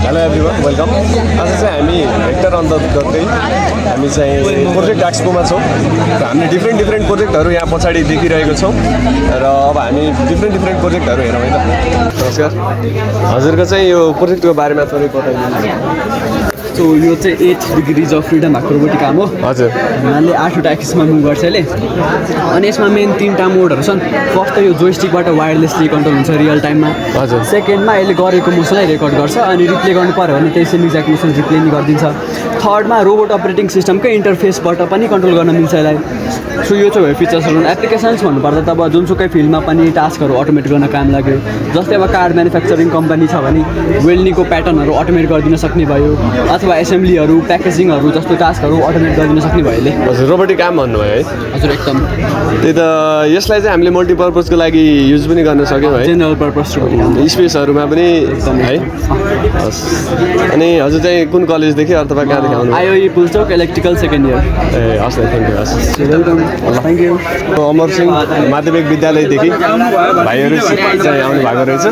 Hello everyone welcome. आज चाहिँ हामी हेक्टर अन्तर्गतकै हामी चाहिँ प्रोजेक्ट एक्सपोमा छौँ र हामीले डिफ्रेन्ट प्रोजेक्टहरू यहाँ पछाडि देखिरहेको छौँ र अब हामी डिफ्रेन्ट प्रोजेक्टहरू हेरौँ है त। नमस्कार, हजुरको चाहिँ यो प्रोजेक्टको बारेमा थोरै बताइदिनुहोस्। सो यो चाहिँ 8 डिग्रिज अफ फ्रिडम भएको रोबोटिक आर्म हो। हजुर, यिनीहरूले 8वटा एक्सिसमा मुभ गर्छ यसले। अनि यसमा मेन 3टा मोडहरू छन्। फर्स्ट त यो जोइस्टिकबाट वायरलेसली कन्ट्रोल हुन्छ रियल टाइममा। हजुर। सेकेन्डमा यसले गरेको मोसनलाई रेकर्ड गर्छ अनि रिप्ले गर्नु पर्यो भने त्यही सेम एक्ज्याक्ट मोसन रिप्ले नि गरिदिन्छ। थर्डमा रोबोट अपरेटिङ सिस्टमकै इन्टरफेसबाट पनि कन्ट्रोल गर्न मिल्छ यसलाई। सो यो चाहिँ भयो फिचर्सहरू। एप्लिकेसन्स भन्नुपर्दा त अब जुनसुकै फिल्डमा पनि टास्कहरू अटोमेट गर्न काम लाग्यो। जस्तै अब कार म्यानुफ्याक्चरिङ कम्पनी छ भने वेल्डिङको प्याटर्नहरू अटोमेट गरिदिन सक्ने भयो, अथवा एसेम्ब्लीहरू प्याकेजिङहरू जस्तो टास्कहरू अटोमेट गरिदिन सक्ने भयो यसले। हजुर, रोबोटिक काम भन्नुभयो है? हजुर, एकदम। त्यही त, यसलाई चाहिँ हामीले मल्टिपर्पजको लागि युज पनि गर्न सक्यौँ है? जेनरल पर्पस रोबोटिक स्पेसहरूमा पनि एकदम है। हस्, अनि हजुर चाहिँ कुन कलेजदेखि अथवा कहाँदेखि आउनु? IOE Pulchowk electrical second year. ए हस्, थ्याङ्क यू। हस्, welcome, thank you. Amar Singh माध्यमिक विद्यालयदेखि भाइहरू चाहिँ आउनु भएको रहेछ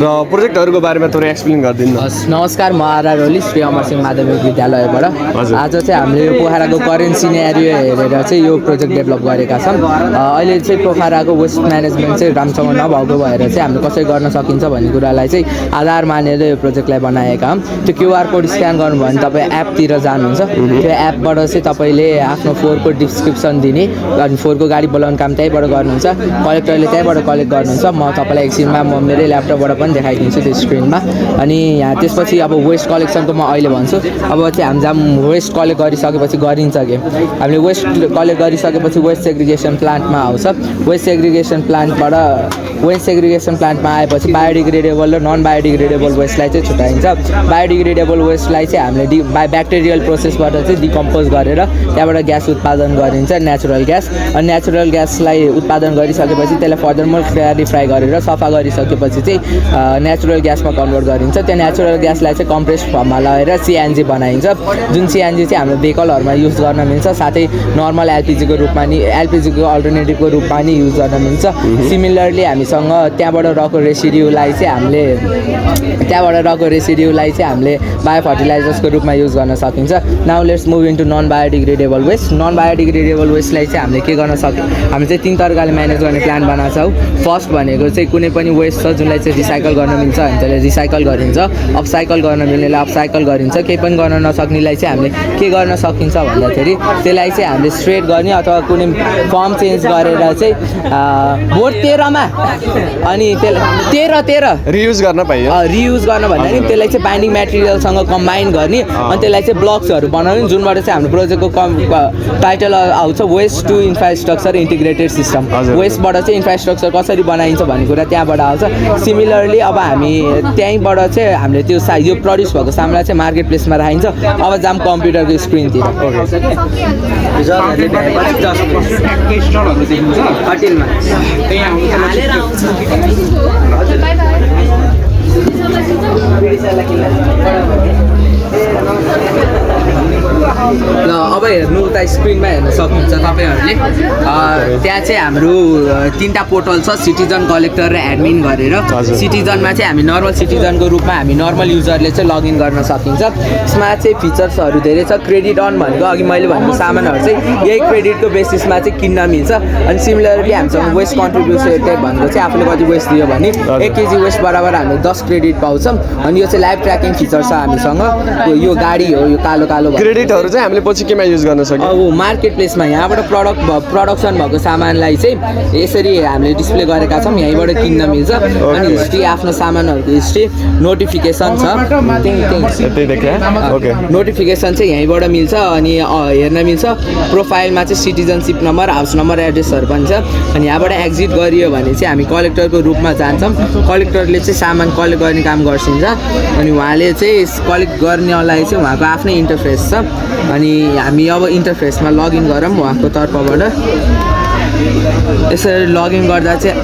र प्रोजेक्टहरूको बारेमा थोरै एक्सप्लेन गरिदिनु न। नमस्कार, म आर ओली श्री अमर सिंह माध्यमिक विद्यालयबाट। हजुर। आज चाहिँ हामीले यो पोखराको करेन्ट सिनेरियो हेरेर चाहिँ यो प्रोजेक्ट डेभलप गरेका छौँ। अहिले चाहिँ पोखराको वेस्ट म्यानेजमेन्ट चाहिँ राम्रोसँग नभएको भएर चाहिँ हामीले कसरी गर्न सकिन्छ भन्ने कुरालाई चाहिँ आधार मानेर यो प्रोजेक्टलाई बनाएका हौँ। त्यो क्युआर कोड स्क्यान गर्नुभयो भने तपाईँ एपतिर जानुहुन्छ। त्यो एपबाट चाहिँ तपाईँले आफ्नो फोरको डिस्क्रिप्सन दिने अनि फोरको गाडी बोलाउने काम त्यहीँबाट गर्नुहुन्छ। कलेक्टरले त्यहीँबाट कलेक्ट गर्नुहुन्छ। म तपाईँलाई एकछिनमा म मेरै ल्यापटपबाट पनि देखाइदिन्छु त्यो स्क्रिनमा। अनि यहाँ त्यसपछि अब वेस्ट कलेक्सनको म अहिले भन्छु। अब चाहिँ हामी जहाँ वेस्ट कलेक्ट गरिसकेपछि गरिन्छ कि हामीले वेस्ट कलेक्ट गरिसकेपछि वेस्ट सेग्रिगेसन प्लान्टमा आउँछ। वेस्ट सेग्रिगेसन प्लान्टमा आएपछि बायोडिग्रेडेबल र नन बायोडिग्रेडेबल वेस्टलाई चाहिँ छुट्याइन्छ। बायोडिग्रेडेबल वेस्टलाई चाहिँ हामीले ब्याक्टेरियल प्रोसेसबाट चाहिँ डिकम्पोज गरेर त्यहाँबाट ग्यास उत्पादन गरिन्छ, नेचुरल ग्यास। अनि नेचुरल ग्यासलाई उत्पादन गरिसकेपछि त्यसलाई फर्दरमोर क्ल्यारिफाई गरेर सफा गरिसकेपछि चाहिँ नेचुरल ग्यासमा कन्भर्ट गरिन्छ। त्यो नेचुरल ग्यासलाई चाहिँ कम्प्रेस्ड फर्ममा लगाएर सिएनजी बनाइन्छ, जुन सिएनजी चाहिँ हाम्रो भेहिकलहरूमा युज गर्न मिल्छ। साथै नर्मल एलपिजीको रूपमा नि एलपिजीको अल्टरनेटिभको रूपमा नि युज गर्न मिल्छ। सिमिलरली हामीसँग त्यहाँबाट रहेको रेसिड्युलाई चाहिँ हामीले बायो फर्टिलाइजर्सको रूपमा युज गर्न सकिन्छ। Now let's move into non biodegradable waste. Non biodegradable वेस्टलाई चाहिँ हामीले के गर्न सक्छौँ? हामीले चाहिँ 3 तरिकाले म्यानेज गर्ने प्लान बनाएको छौँ। फर्स्ट भनेको चाहिँ कुनै पनि वेस्ट छ जुनलाई चाहिँ रिसाइकल गर्न मिल्छ भने त्यसलाई रिसाइकल गरिन्छ। अपसाइकल गर्न मिल्नेलाई अपसाइकल गरिन्छ। केही पनि गर्न नसक्नेलाई चाहिँ हामीले के गर्न सकिन्छ भन्दाखेरि त्यसलाई चाहिँ हामीले स्ट्रेट गर्ने अथवा कुनै फर्म चेन्ज गरेर चाहिँ बोर्ड 13मा अनि त्यसलाई 13 रियुज गर्न पाइयो। रियुज गर्न भन्दाखेरि त्यसलाई चाहिँ बाइन्डिङ मेटेरियलसँग कम्बाइन गर्ने अनि त्यसलाई चाहिँ ब्लक्सहरू बनाउने, जुनबाट चाहिँ हाम्रो प्रोजेक्टको टाइटल आउँछ waste to infrastructure integrated system. वेस्टबाट चाहिँ इन्फ्रास्ट्रक्चर कसरी बनाइन्छ भन्ने कुरा त्यहाँबाट आउँछ। सिमिलरली अब हामी त्यहीँबाट चाहिँ हामीले त्यो यो प्रड्युस भएको सामानलाई चाहिँ मार्केट प्लेसमा राखिन्छ। अब जाम कम्प्युटरको स्क्रिनतिर। ल अब हेर्नु उता स्क्रिनमा हेर्न सक्नुहुन्छ तपाईँहरूले। त्यहाँ चाहिँ हाम्रो 3टा पोर्टल छ, सिटिजन, कलेक्टर र एडमिन गरेर। सिटिजनमा चाहिँ हामी नर्मल सिटिजनको रूपमा हामी नर्मल युजरले चाहिँ लगइन गर्न सकिन्छ। यसमा चाहिँ फिचर्सहरू धेरै छ। क्रेडिट अन भनेको अघि मैले भनेको सामानहरू चाहिँ यही क्रेडिटको बेसिसमा चाहिँ किन्न मिल्छ। अनि सिमिलरली हामीसँग वेस्ट कन्ट्रिब्युटेड भनेको चाहिँ आफूले कति वेस्ट दियो भने 1 केजी वेस्ट बराबर हामीले 10 क्रेडिट पाउँछौँ। अनि यो चाहिँ लाइभ ट्र्याकिङ फिचर छ हामीसँग। यो गाडी हो, यो कालो क्रेडिटहरू चाहिँ हामीले पछि केमा युज गर्न सक्छौँ? अब मार्केट प्लेसमा यहाँबाट प्रडक्सन भएको सामानलाई चाहिँ यसरी हामीले डिस्प्ले गरेका छौँ। यहीँबाट किन्न मिल्छ। अनि हिस्ट्री, आफ्नो सामानहरूको हिस्ट्री, नोटिफिकेसन छ। नोटिफिकेसन चाहिँ यहीँबाट मिल्छ अनि हेर्न मिल्छ। प्रोफाइलमा चाहिँ सिटिजनसिप नम्बर, हाउस नम्बर, एड्रेसहरू पनि छ। अनि यहाँबाट एक्जिट गरियो भने चाहिँ हामी कलेक्टरको रूपमा जान्छौँ। कलेक्टरले चाहिँ सामान कलेक्ट गर्ने काम गर्छिन्छ। अनि उहाँले चाहिँ कलेक्ट गर्नेलाई चाहिँ उहाँको आफ्नै इन्टरफेस छ। अनि हामी अब इन्टरफेसमा लगइन गरौँ उहाँको तर्फबाट। यसरी लगइन गर्दा चाहिँ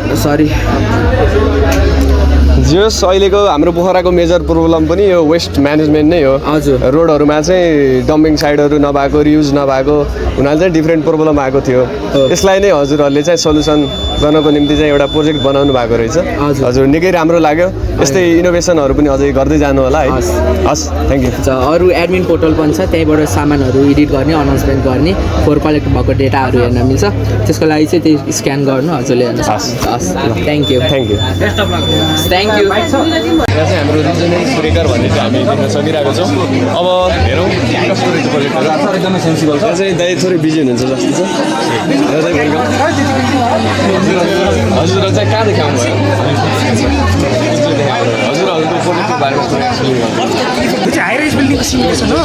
जस अहिलेको हाम्रो पोखराको मेजर प्रब्लम पनि यो वेस्ट म्यानेजमेन्ट नै हो। हजुर, रोडहरूमा चाहिँ डम्पिङ साइडहरू नभएको, रियुज नभएको हुनाले चाहिँ डिफ्रेन्ट प्रब्लम आएको थियो। यसलाई नै हजुरहरूले चाहिँ सल्युसन गर्नको निम्ति चाहिँ एउटा प्रोजेक्ट बनाउनु भएको रहेछ हजुर निकै राम्रो लाग्यो यस्तै इनोभेसनहरू पनि अझै गर्दै जानु होला है हस् थ्याङ्क यू अरू एडमिन पोर्टल पनि छ त्यहीँबाट सामानहरू एडिट गर्ने अनाउन्समेन्ट गर्ने फोहोर कलेक्ट भएको डेटाहरू हेर्न मिल्छ त्यसको लागि चाहिँ त्यही स्क्यान गर्नु हजुरले हेर्नु हस् thank you thank you thank you यहाँ चाहिँ हाम्रो रिजनल ब्रेकर भन्ने चाहिँ हामी देख्न सकिरहेको छौँ अब हेरौँ कस्तो रहेछ प्रोजेक्टहरू एकदमै सेन्सिबल छ यहाँ चाहिँ दाइ थोरै बिजी हुनुहुन्छ जस्तो छ हजुर चाहिँ कहाँदेखि आउनुभयो हजुरहरूको प्रोजेक्टको बारेमा यो चाहिँ हाई राइज बिल्डिङको सिमुलेसन हो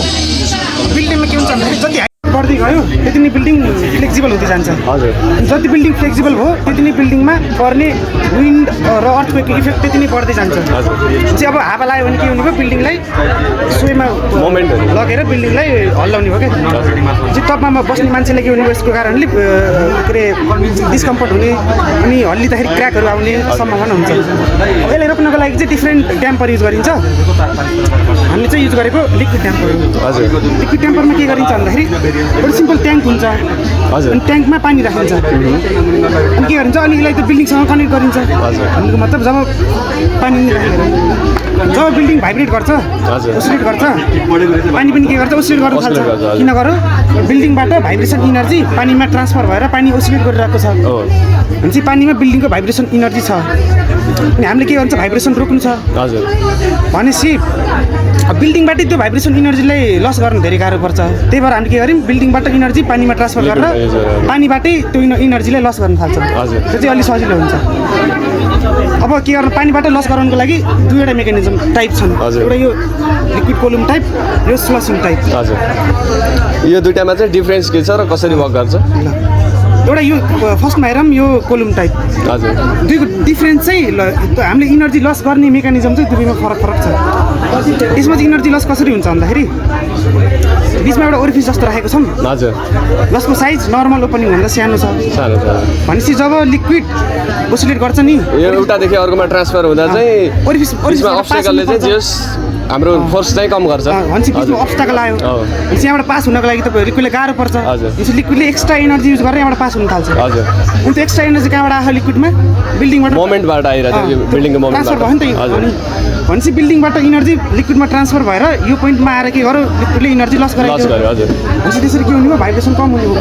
बिल्डिङमा के हुन्छ भन्दाखेरि जति हाइट बढ्दै गयो त्यति नै बिल्डिङ फ्लेक्सिबल हुँदै जान्छ हजुर जति बिल्डिङ फ्लेक्सिबल भयो त्यति नै बिल्डिङमा पर्ने विन्ड र अर्थक्वेकको इफेक्ट त्यति नै बढ्दै जान्छ चाहिँ अब हावा लाग्यो भने के हुने भयो बिल्डिङलाई सोमा मोमेन्टहरू लगेर बिल्डिङलाई हल्लाउने भयो क्या चाहिँ टपमा बस्ने मान्छेलाई के हुने भयो यसको कारणले के अरे डिस्कम्फर्ट हुने अनि हल्लिँदाखेरि क्र्याकहरू आउने सम्भावना हुन्छ अब यसलाई रोक्नको लागि चाहिँ डिफ्रेन्ट ट्याम्पर युज गरिन्छ हामीले चाहिँ युज गरेको लिक्विड ट्याम्पर हजुर लिक्विड ट्याम्परमा के गरिन्छ भन्दाखेरि एउटा सिम्पल ट्याङ्क हुन्छ हजुर अनि ट्याङ्कमा पानी राखिन्छ अनि के गरिन्छ अनि यसलाई त्यो बिल्डिङसँग कनेक्ट गरिन्छ भनेको मतलब जब पानी राखेर जब बिल्डिङ भाइब्रेट गर्छ ओसिलेट गर्छ पानी पनि के गर्छ ओसिलेट गर्न थाल्छ किन गर बिल्डिङबाट भाइब्रेसन इनर्जी पानीमा ट्रान्सफर भएर पानी ओसिलेट गरिरहेको छ भने चाहिँ पानीमा बिल्डिङको भाइब्रेसन इनर्जी छ अनि हामीले के गर्छ भाइब्रेसन रोक्नु छ हजुर भनेपछि बिल्डिङबाटै त्यो भाइब्रेसन इनर्जीलाई लस गर्न धेरै गाह्रो पर्छ त्यही भएर हामीले के गर्यौँ बिल्डिङबाट इनर्जी पानीमा ट्रान्सफर गरेर पानीबाटै त्यो इनर्जीलाई लस गर्न थाल्छ त्यो चाहिँ अलिक सजिलो हुन्छ अब के गर्नु पानीबाट लस गराउनको लागि दुईवटा मेकानिजम टाइप छन् एउटा यो लिक्विड कोलुम टाइप यो स्लसिङ टाइप हजुर यो दुइटामा चाहिँ डिफ्रेन्स के छ र कसरी वर्क गर्छ एउटा यो फर्स्टमा हेरौँ यो कोलुम टाइप हजुर दुईको डिफ्रेन्स चाहिँ हामीले इनर्जी लस गर्ने मेकानिजम चाहिँ दुवैमा फरक छ यसमा चाहिँ इनर्जी लस कसरी हुन्छ भन्दाखेरि बिचमा एउटा ओरिफिस जस्तो राखेको छौँ हजुर जसको साइज नर्मल ओपनिङ भन्दा सानो छ सानो छ भनेपछि जब लिक्विड ओसिलेट गर्छ नि यो एउटादेखि अर्कोमा ट्रान्सफर हुँदा चाहिँ ओरिफिस बिचमा अब्स्टेकलले चाहिँ जस हाम्रो फोर्स चाहिँ कम गर्छ भनेपछि बिचमा अब्स्टेकल आयो भनेपछि यहाँबाट पास हुनको लागि तपाईँ लिक्विडलाई गाह्रो पर्छ भनेपछि लिक्विडले एक्स्ट्रा एनर्जी युज गरेर यहाँबाट पास हुन थाल्छ हजुर अनि त्यो एक्स्ट्रा एनर्जी कहाँबाट आयो लिक्विडमा बिल्डिङबाट मोमेन्टबाट आइरहेको थियो बिल्डिङको ट्रान्सफर भयो नि मोमेन्टबाट त भनेपछि बिल्डिङबाट इनर्जी लिक्विडमा ट्रान्सफर भएर यो पोइन्टमा आएर के गर्यो लिक्विडले इनर्जी लस गरायो हजुर भनेपछि त्यसरी के हुने भयो भाइब्रेसन कम हुने भयो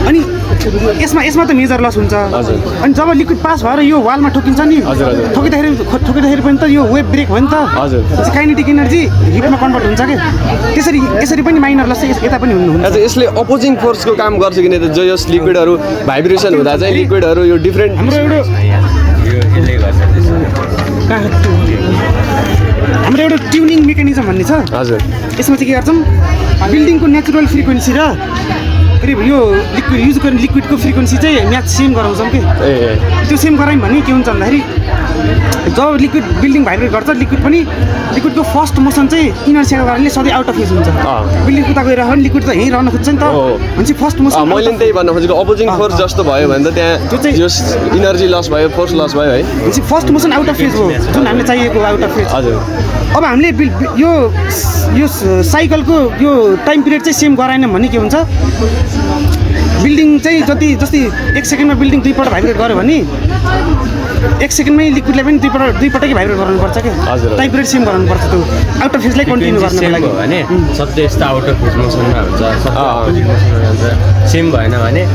अनि यसमा त मेजर लस हुन्छ अनि जब लिक्विड पास भएर यो वालमा ठोकिन्छ नि ठोकिँदाखेरि पनि त यो वेभ ब्रेक हो नि त काइनेटिक एनर्जी हिटमा कन्भर्ट हुन्छ क्या यसरी पनि माइनर लस यता पनि हुनुहुन्छ यसले अपोजिङ फोर्सको काम गर्छ कि जो यस लिक्विडहरू भाइब्रेसन हुँदा चाहिँ लिक्विडहरू यो डिफ्रेन्ट हाम्रो एउटा ट्युनिङ मेकानिजम भन्ने छ हजुर यसमा चाहिँ के गर्छौँ बिल्डिङको नेचुरल फ्रिक्वेन्सी र करिब यो लिक्विड युज गर्ने लिक्विडको फ्रिक्वेन्सी चाहिँ म्याच सेम गराउँछौँ कि त्यो सेम गरायौँ भने के हुन्छ भन्दाखेरि जब लिक्विड बिल्डिङ भाइब्रेट गर्छ लिक्विडको फर्स्ट मोसन चाहिँ इनर्सियाको कारणले सधैँ आउट अफ फेज हुन्छ बिल्डिङ उता गएर भने लिक्विड त यहीँ रहन खोज्छ नि त भनेपछि फर्स्ट मोसन मैले त्यही भन्न खोजेको अपोजिङ फोर्स जस्तो भयो भने त त्यहाँ त्यो चाहिँ यो इनर्जी लस भयो फोर्स लस भयो है भनेपछि first motion out of phase हो जुन हामीलाई चाहिएको आउट अफ फेज हजुर अब हामीले यो साइकलको यो टाइम पिरियड चाहिँ सेम गराएनौँ भने के हुन्छ बिल्डिङ चाहिँ जस्तै 1 सेकेन्डमा बिल्डिङ दुईपल्ट भाइब्रेट गर्यो भने 1 सेकेन्डमै लिक्विडलाई पनि दुईपल्टकै भाइब्रेट गराउनुपर्छ क्या टाइम पिरियड सेम गराउनुपर्छ त्यो आउट अफ फेजलाई कन्टिन्यू गर्नको लागि भने सबै यस्तो आउट अफ फेज मोसनमा हुन्छ सेम भएन भने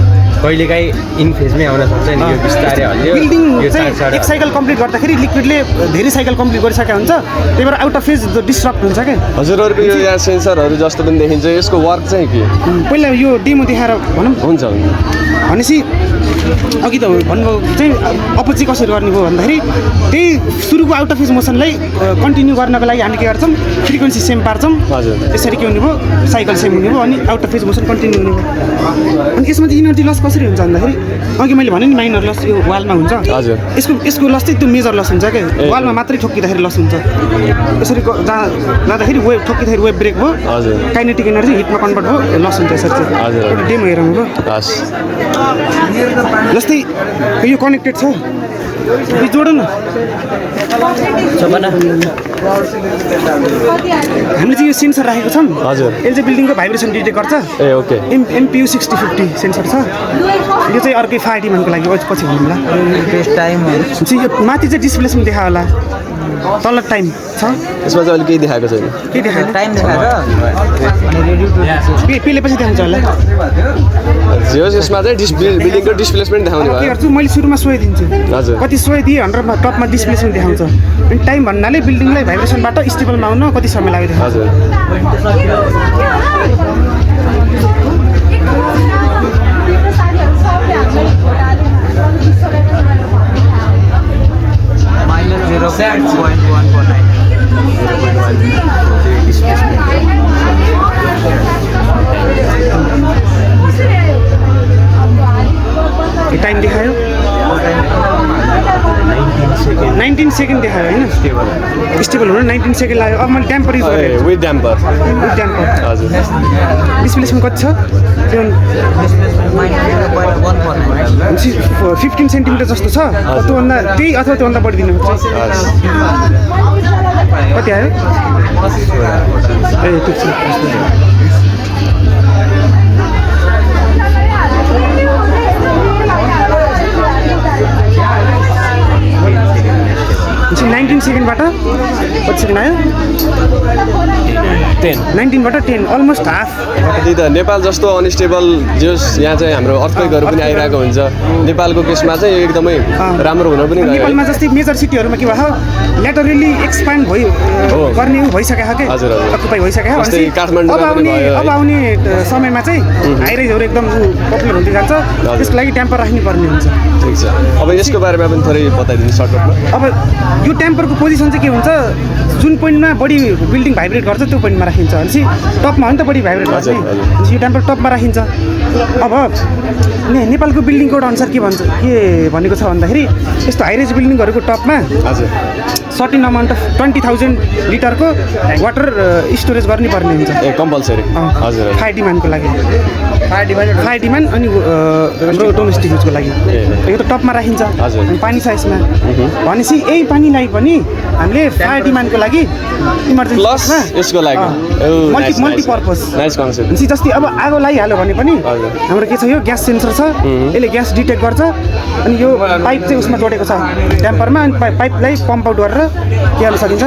कहिलेकाहीँ इन फेजमै आउन सक्छ नि यो बिस्तारै हल्यो बिल्डिङ चाहिँ एक साइकल कम्प्लिट गर्दाखेरि लिक्विडले धेरै साइकल कम्प्लिट गरिसकेको हुन्छ त्यही भएर आउट अफ फेज डिस्टर्ब हुन्छ क्या हजुरहरूको यो यहाँ सेन्सरहरू जस्तो पनि देखिन्छ यसको वर्क चाहिँ के पहिला यो डेमो देखाएर भनौँ हुन्छ भनेपछि अघि त भन्नुभयो चाहिँ अपोजिट कसरी गर्ने भयो भन्दाखेरि त्यही सुरुको आउट अफ फेज मोसनलाई कन्टिन्यू गर्नको लागि हामीले के गर्छौँ फ्रिक्वेन्सी सेम पार्छौँ त्यसरी के हुने भयो साइकल सेम हुने भयो अनि out of phase motion continue हुने भयो अनि यसमा चाहिँ इनर्जी लस कसरी हुन्छ भन्दाखेरि अघि मैले भने नि माइनर लस यो वालमा हुन्छ यसको लस चाहिँ त्यो मेजर लस हुन्छ क्या वालमा मात्रै ठोक्किँदाखेरि लस हुन्छ यसरी जाँदाखेरि वेभ ठोक्किँदाखेरि वेभ ब्रेक भयो काइनेटिक एनर्जी हिटमा कन्भर्ट भयो लस हुन्छ यसरी चाहिँ डेमो हेरौँ भयो जस्तै यो कनेक्टेड छ यो जोडौँ न हामीले चाहिँ यो सेन्सर राखेको छौँ हजुर यसले चाहिँ बिल्डिङको भाइब्रेसन डिटेक्ट गर्छ ए ओके MPU 6050 सेन्सर छ यो चाहिँ अर्कै 5 डिमान्डको लागि पछि भन्नुला यो माथि चाहिँ डिस्प्लेसमेन्ट देखायो होला तल टाइम छ यसमा चाहिँ अहिले केही देखाएको छैन के देखायो टाइम देखाएर पेले पछि देखाउँछ होला जियोस् यसमा चाहिँ बिल्डिङको डिस्प्लेसमेन्ट देखाउने के भयो गर्छु मैले सुरुमा सोधिदिन्छु हजुर कति सोधिदिएँ 100मा टपमा डिस्प्लेसमेन्ट देखाउँछ अनि टाइम भन्नाले बिल्डिङलाई भाइब्रेसनबाट स्टेबलमा आउन कति समय लाग्यो देखाउँछ हजुर टाइम देखायो 19 सेकेन्ड देखायो होइन स्टेबल हुन 19 सेकेन्ड लाग्यो अब मैले ड्याम्पर युज गरेँ विथ ड्याम्पर विथ ड्याम्पर हजुर डिस्प्लेसमेन्ट कति छ त्यो 15 सेन्टिमिटर जस्तो छ त्योभन्दा त्यही अथवा त्योभन्दा बढी दिनु सक्छ कति आयो ए ठिक छ पछि 19 सेकेन्डबाट कति सेकेन्ड आयो 19बाट 10 अलमोस्ट हाफ त्यही त नेपाल जस्तो अनस्टेबल जस यहाँ चाहिँ हाम्रो अर्थक्वेकहरू पनि आइरहेको हुन्छ नेपालको केसमा चाहिँ यो एकदमै राम्रो हुन पनि गयो नेपालमा जस्तै मेजर सिटीहरूमा के भयो ल्याटरली एक्सपान्ड गर्ने भइसकेको छ के हजुर हजुर अकुपाई भइसकेको जस्तै छ काठमाडौँमा पनि भयो अब आउने समयमा चाहिँ हाइराइजहरू एकदम पपुलर हुँदै जान्छ त्यसको लागि ट्याम्पर राख्नु पर्ने हुन्छ ठिक छ अब यसको बारेमा पनि थोरै बताइदिनु सर्टकटमा अब यो ट्याम्परको पोजिसन चाहिँ के हुन्छ जुन पोइन्टमा बढी बिल्डिङ भाइब्रेट गर्छ त्यो पोइन्टमा राखिन्छ भनेपछि टपमा हो नि त बढी भाइब्रेट गर्छ नि यो ट्याम्पर टपमा राखिन्छ अब नेपालको बिल्डिङ कोड अनुसार के भन्छ के भनेको छ भन्दाखेरि यस्तो हाइरेज बिल्डिङहरूको टपमा हजुर सर्टिन अमाउन्ट अफ 20,000 लिटरको वाटर स्टोरेज गर्नुपर्ने हुन्छ ए कम्पलसरी हजुर हाई डिमान्डको लागि हाई डिमान्ड अनि हाम्रो डोमेस्टिक युजको लागि यो त टपमा राखिन्छ हजुर। अनि पानी छ यसमा भनेपछि यही पानीलाई पनि हामीले फायर डिमान्डको लागि प्लस इमर्जेन्सीमा यसको लागि मल्टिपर्पज नाइस कन्सेप्ट भनेपछि जस्तै अब आगो लगाइहाल्यो भने पनि हजुर। हाम्रो के छ यो ग्यास सेन्सर छ यसले ग्यास डिटेक्ट गर्छ अनि यो पाइप चाहिँ उसमा जोडेको छ ट्याम्परमा अनि पाइपलाई पम्प आउट गरेर के गर्न सकिन्छ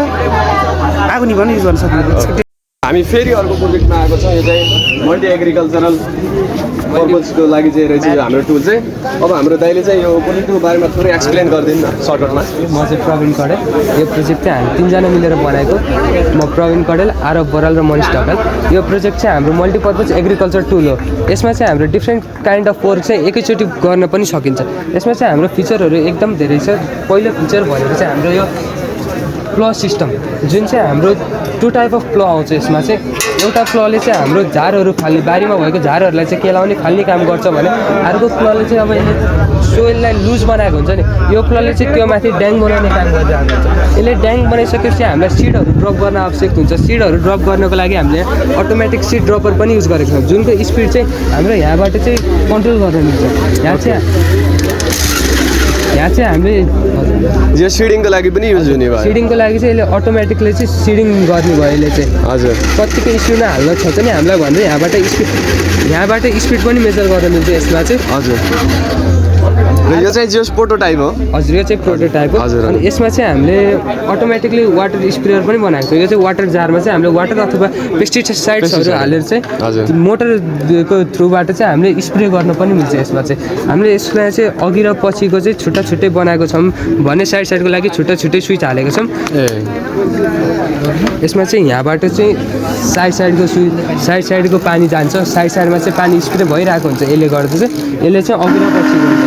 आगो निभाउन युज गर्न सकिन्छ हामी फेरि अर्को प्रोजेक्टमा आएको छौँ यो चाहिँ मल्टी एग्रिकल्चरल पर्पजको लागि चाहिँ रहेछ यो हाम्रो टुल चाहिँ अब हाम्रो दाइले चाहिँ यो प्रोजेक्टको बारेमा थोरै एक्सप्लेन गरिदिनु न सर्टकटमा म चाहिँ प्रवीण कडेल यो प्रोजेक्ट चाहिँ हामी तिनजना मिलेर बनाएको म प्रवीण कडेल आरब बराल र मनिष ढकाल यो प्रोजेक्ट चाहिँ हाम्रो मल्टिपर्पज एग्रिकल्चर टुल हो यसमा चाहिँ हाम्रो डिफ्रेन्ट काइन्ड अफ वर्क चाहिँ एकैचोटि गर्न पनि सकिन्छ यसमा चाहिँ हाम्रो फिचरहरू एकदम धेरै छ पहिलो फिचर भनेको चाहिँ हाम्रो यो प्ल सिस्टम जुन चाहिँ हाम्रो 2 टाइप अफ प्ल आउँछ यसमा चाहिँ एउटा प्लले चाहिँ हाम्रो झारहरू फाल्ने बारीमा भएको झारहरूलाई चाहिँ केलाउने फाल्ने काम गर्छ भने अर्को प्लले चाहिँ अब यसले सोइललाई लुज बनाएको हुन्छ नि यो प्लले चाहिँ त्यो माथि ड्याङ बनाउने काम गरिरहेको हुन्छ यसले ड्याङ बनाइसकेपछि हामीलाई सिडहरू ड्रप गर्न आवश्यक हुन्छ सिडहरू ड्रप गर्नको लागि हामीले अटोमेटिक सिड ड्रपर पनि युज गरेको छौँ जुनको स्पिड चाहिँ हाम्रो यहाँबाट चाहिँ कन्ट्रोल गर्न मिल्छ यहाँ चाहिँ हामीले यो सिडिङको लागि पनि युज हुने भयो सिडिङको लागि चाहिँ यसले अटोमेटिकली चाहिँ सिडिङ गर्ने भयो यसले चाहिँ हजुर कतिको स्पिडमा हाल्न छ भने हामीलाई भन्दै यहाँबाट स्पिड पनि मेजर गर्न मिल्छ यसमा चाहिँ हजुर र यो चाहिँ जस प्रोटोटाइप हो हजुर यो चाहिँ प्रोटोटाइप हो हजुर। अनि यसमा चाहिँ हामीले अटोमेटिकली वाटर स्प्रेयर पनि बनाएको छ यो चाहिँ वाटर जारमा चाहिँ हामीले वाटर अथवा पेस्टिसाइड्सहरू हालेर चाहिँ हजुर। मोटरको थ्रुबाट चाहिँ हामीले स्प्रे गर्न पनि मिल्छ यसमा चाहिँ हामीले यसलाई चाहिँ अघि र पछिको चाहिँ छुट्टा छुट्टै बनाएको छौँ भने साइडको लागि छुट्टा छुट्टै स्विच हालेको छौँ ए यसमा चाहिँ यहाँबाट चाहिँ साइडको पानी जान्छ साइडमा चाहिँ पानी स्प्रे भइरहेको हुन्छ यसले गर्दा चाहिँ यसले चाहिँ अघि र पछि गर्छ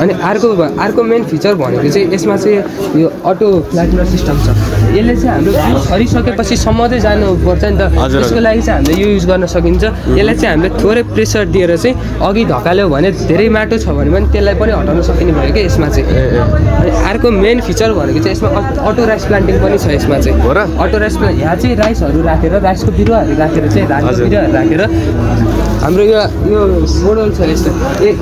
अनि अर्को मेन फिचर भनेको चाहिँ यसमा चाहिँ यो अटो फ्ल्याटनर सिस्टम छ यसले चाहिँ हाम्रो भ्यू छरिसकेपछि मात्रै जानुपर्छ नि त त्यसको लागि चाहिँ हामीले यो युज गर्न सकिन्छ यसलाई चाहिँ हामीले थोरै प्रेसर दिएर चाहिँ अघि धकाल्यो भने धेरै माटो छ भने पनि त्यसलाई पनि हटाउन सकिने भयो क्या यसमा चाहिँ अनि अर्को मेन फिचर भनेको चाहिँ यसमा अटो राइस प्लान्टिङ पनि छ यसमा चाहिँ अटो राइस यहाँ चाहिँ राइसहरू राखेर राइसको बिरुवाहरू राखेर चाहिँ धानको बिरुवाहरू राखेर हाम्रो यो मोडल छ यस्तो